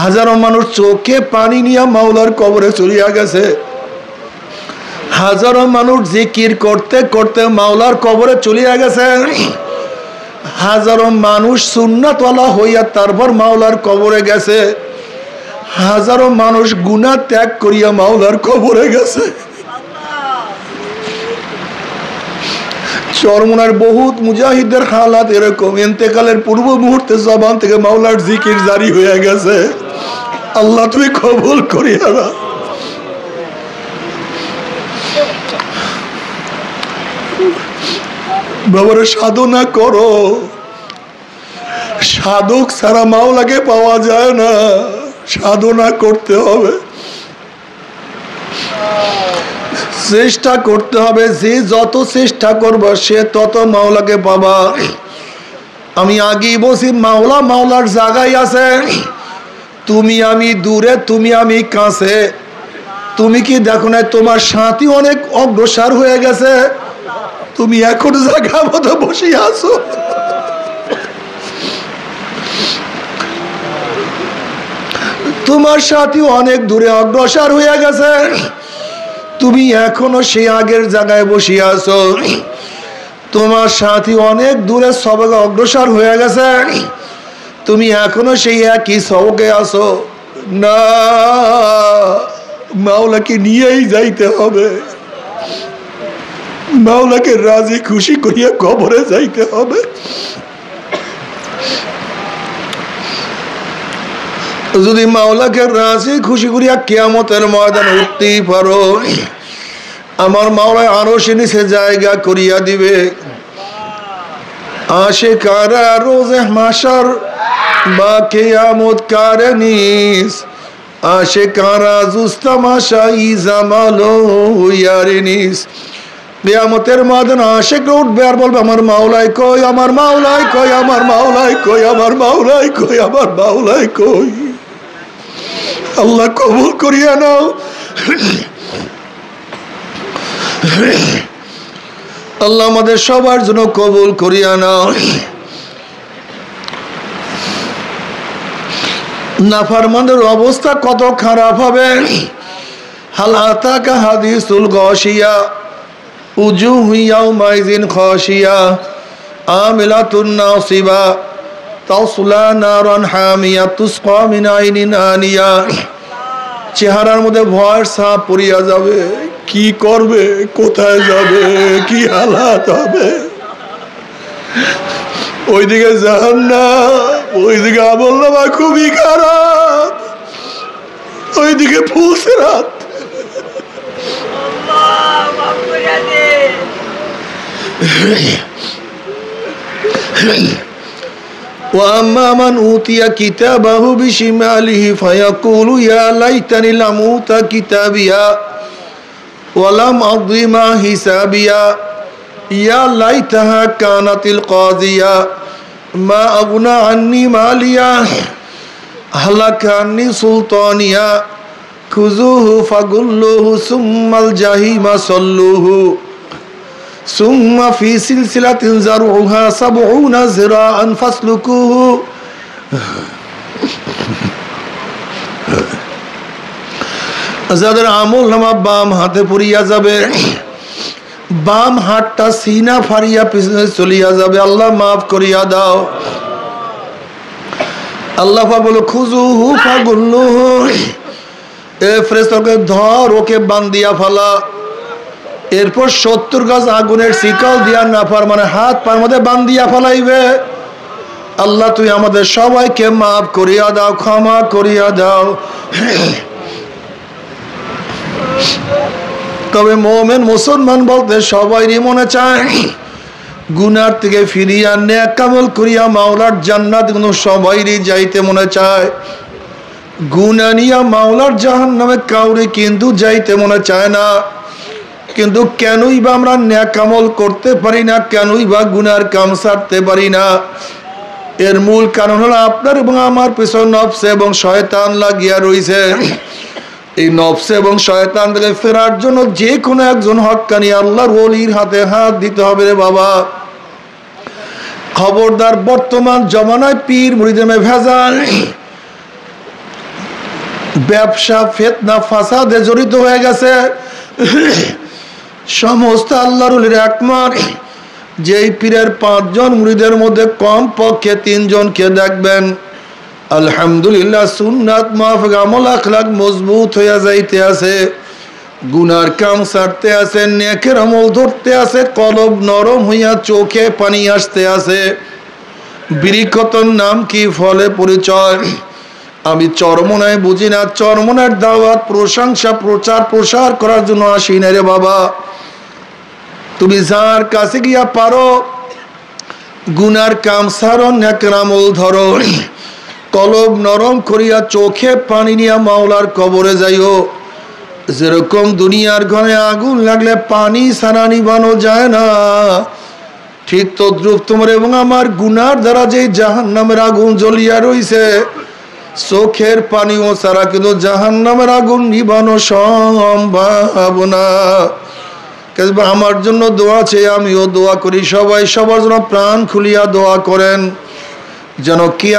[SPEAKER 1] হাজারো মানুষ চোখে পানি নিয়ে মাওলার কবরে চলিয়া গেছে, হাজারো মানুষ জিকির করতে করতে মাওলার কবরে চলিয়া গেছে, হাজারো মানুষ সুন্নাতওয়ালা হইয়া তারপর মাওলার কবরে গেছে, হাজারো মানুষ গুনাহ ত্যাগ করিয়া মাওলার কবরে গেছে। চরমনার বহুত মুজাহিদের হালাত এরকম, ইন্তেকালের পূর্ব মুহূর্তে জবান থেকে মাওলার জিকির জারি হয়ে গেছে। আল্লাহ তুমি কবুল করিয়া না। বাবারে সাধনা করো, সাধক ছাড়া মাওলাকে পাওয়া যায় না, সাধনা করতে হবে। চেষ্টা করতে হবে, যে যত চেষ্টা করবে সে তত মাওলাকে পাবা। আমি আগেই বলছি, মাওলা মাওলার জায়গায় আছে, তুমি আমি দূরে, তুমি আমি কাছে। তুমি কি দেখো না তোমার সাথী অনেক অগ্রসর হয়ে গেছে, তুমি এখন জায়গা মতো বসে আছো। তোমার সাথী অনেক দূরে অগ্রসর হয়ে গেছে, তুমি এখনো সেই আগের জায়গায় বসে আছো। তোমার সাথী অনেক দূরে সবকে অগ্রসর হয়ে গেছে, তুমি এখনো সেই একই সবকে আছো। না, মাওলাকে নিয়েই যাইতে হবে, মাওলাকে রাজি খুশি করিয়া কবরে যাইতে হবে। যদি মাওলাকে রাজি খুশি করিয়া কিয়ামতের ময়দানে উঠতেই পারো, আমার মাওলা আরশে নিচে জায়গা করিয়া দিবে। আশিকারা রোজে মাশার বা কিয়ামত কারনিস, আশিকারা জুস্তামাশা ইজামালো ইয়ারিনিস। কিয়ামতের ময়দানে আশিকরা উঠবে আর বলবে, আমার মাওলাই কই, আমার মাওলাই কই, আমার মাওলাই কই, আমার মাওলাই কই, আমার মাওলাই কই। আল্লাহ কবুল করিয়া নাও, আল্লাহ আমাদের সবার জন্য কবুল করিয়া নাও। নাফরমানের অবস্থা কত খারাপ হবে। হাল আতাকা হাদিসুল গাশিয়া, উজুহু ইয়াউমাইযিন খাশিয়া, আমিলাতুন নাসিবা, তাসলা নারান হামিয়া, তুসকা মিন আইনিন আনিয়া। চেহারার মধ্যে ভয়ের ছাপ পড়িয়া যাবে, কি করবে, কোথায় যাবে, কি হালাত হবে। ওইদিকে জাহান্নাম, ওইদিকে আমলনামা খুবই খারাপ, ওইদিকে ফুলসিরাত। وأما من أوتي كتابه بشماله فيقول يا ليتني لم أوت كتابيا ولم أدر ما حسابيا يا ليتها كانت القاضية ما أغنى عني ماليا هلك عني سلطانيا خذوه فغلوه ثم الجحيم صلوه ثم في سلسلة زرعها 70 ذراعا فاسلكوه। যাদের আমলনামা বাম হাতে পড়িয়া যাবে, বাম হাতটা সিনা ফাড়িয়া পিছনে চলিয়া যাবে, আল্লাহ মাফ করিয়া দাও। আল্লাহ বলো, খুজুহু ফাগুল্লুহু, এ ফেরেশতাকে ধর, ওকে বান্ধিয়া ফেলা। এরপর 70 গজ আগুনের শিকল দিয়া নাফরমানে হাত পার মধ্যে বান্ধিয়া ফেলাইবে। আল্লাহ তুই আমাদের সবাইকে মাফ করিয়া দাও, ক্ষমা করিয়া দাও। তবে মুমিন মুসলমান বলতে সবাইরই মনে চায় গুনার থেকে ফিরিয়া নেক আমল করিয়া মাওলার জান্নাত, কিন্তু সবাইরই যাইতে মনে চায়। গুনাহ নিয়া মাওলার জাহান্নামে কাউরে কিন্তু যাইতে মনে চায় না। কিন্তু কেনই বা আমরা নেক আমল করতে পারি না, কেনই বা গুনার কাম ছাড়তে পারি না? এর মূল কারণ হলো আপনার এবং আমার পেছনে নফস এবং শয়তান লাগিয়া রয়েছে। এই নফস এবং শয়তান থেকে ফেরার জন্য যে কোনো একজন হক্কানি আল্লাহর ওলির হাতে হাত দিতে হবে রে বাবা। খবরদার, বর্তমান জমানায় পীর মুরিদে ভেজাল, ব্যবসা, ফিতনা, ফাসাদে জড়িত হয়ে গেছে। সমস্ত আল্লাহর ওলির একমত, যেই পীরের 5 জন মুরিদের মধ্যে কম পক্ষে 3 জনকে দেখবেন আলহামদুলিল্লাহ সুন্নাত মাফিক আমল আখলাক মজবুত হইয়া যাইতে আছে, গুনার কাম ছাড়তে আছে, নেকের আমল ধরতে আছে, কলব নরম হইয়া চোখে পানি আসতে আছে। বিরিকতর নাম কি, ফলে পরিচয়। আমি চরমনায় বুঝি না, চরমনার দাওয়াত, প্রশংসা, প্রচার প্রসার করার জন্য আসি না রে বাবা। তুমি যার কাছে গিয়া পারো গুনার কাম ছাড়ো, নেকের আমল ধরো, কলব নরম করিয়া চোখে পানি নিয়া মাওলার কবরে যাইও। যেরকম দুনিয়ার ঘরে আগুন লাগলে পানি ছাড়া নিভানো যায় না, ঠিক তদ্রুপ তোমার এবং আমার গুনার দ্বারা যে জাহান্নামের আগুন জ্বলিয়া রইছে, চোখের পানিও ছাড়া কিন্তু জাহান্নামের আগুন নিভানো সম্ভব না। আমার জন্য দোয়া চেয়ে আমিও দোয়া করি, সবাই সবার জন্য প্রাণ খুলিয়া দোয়া করেন যেন কি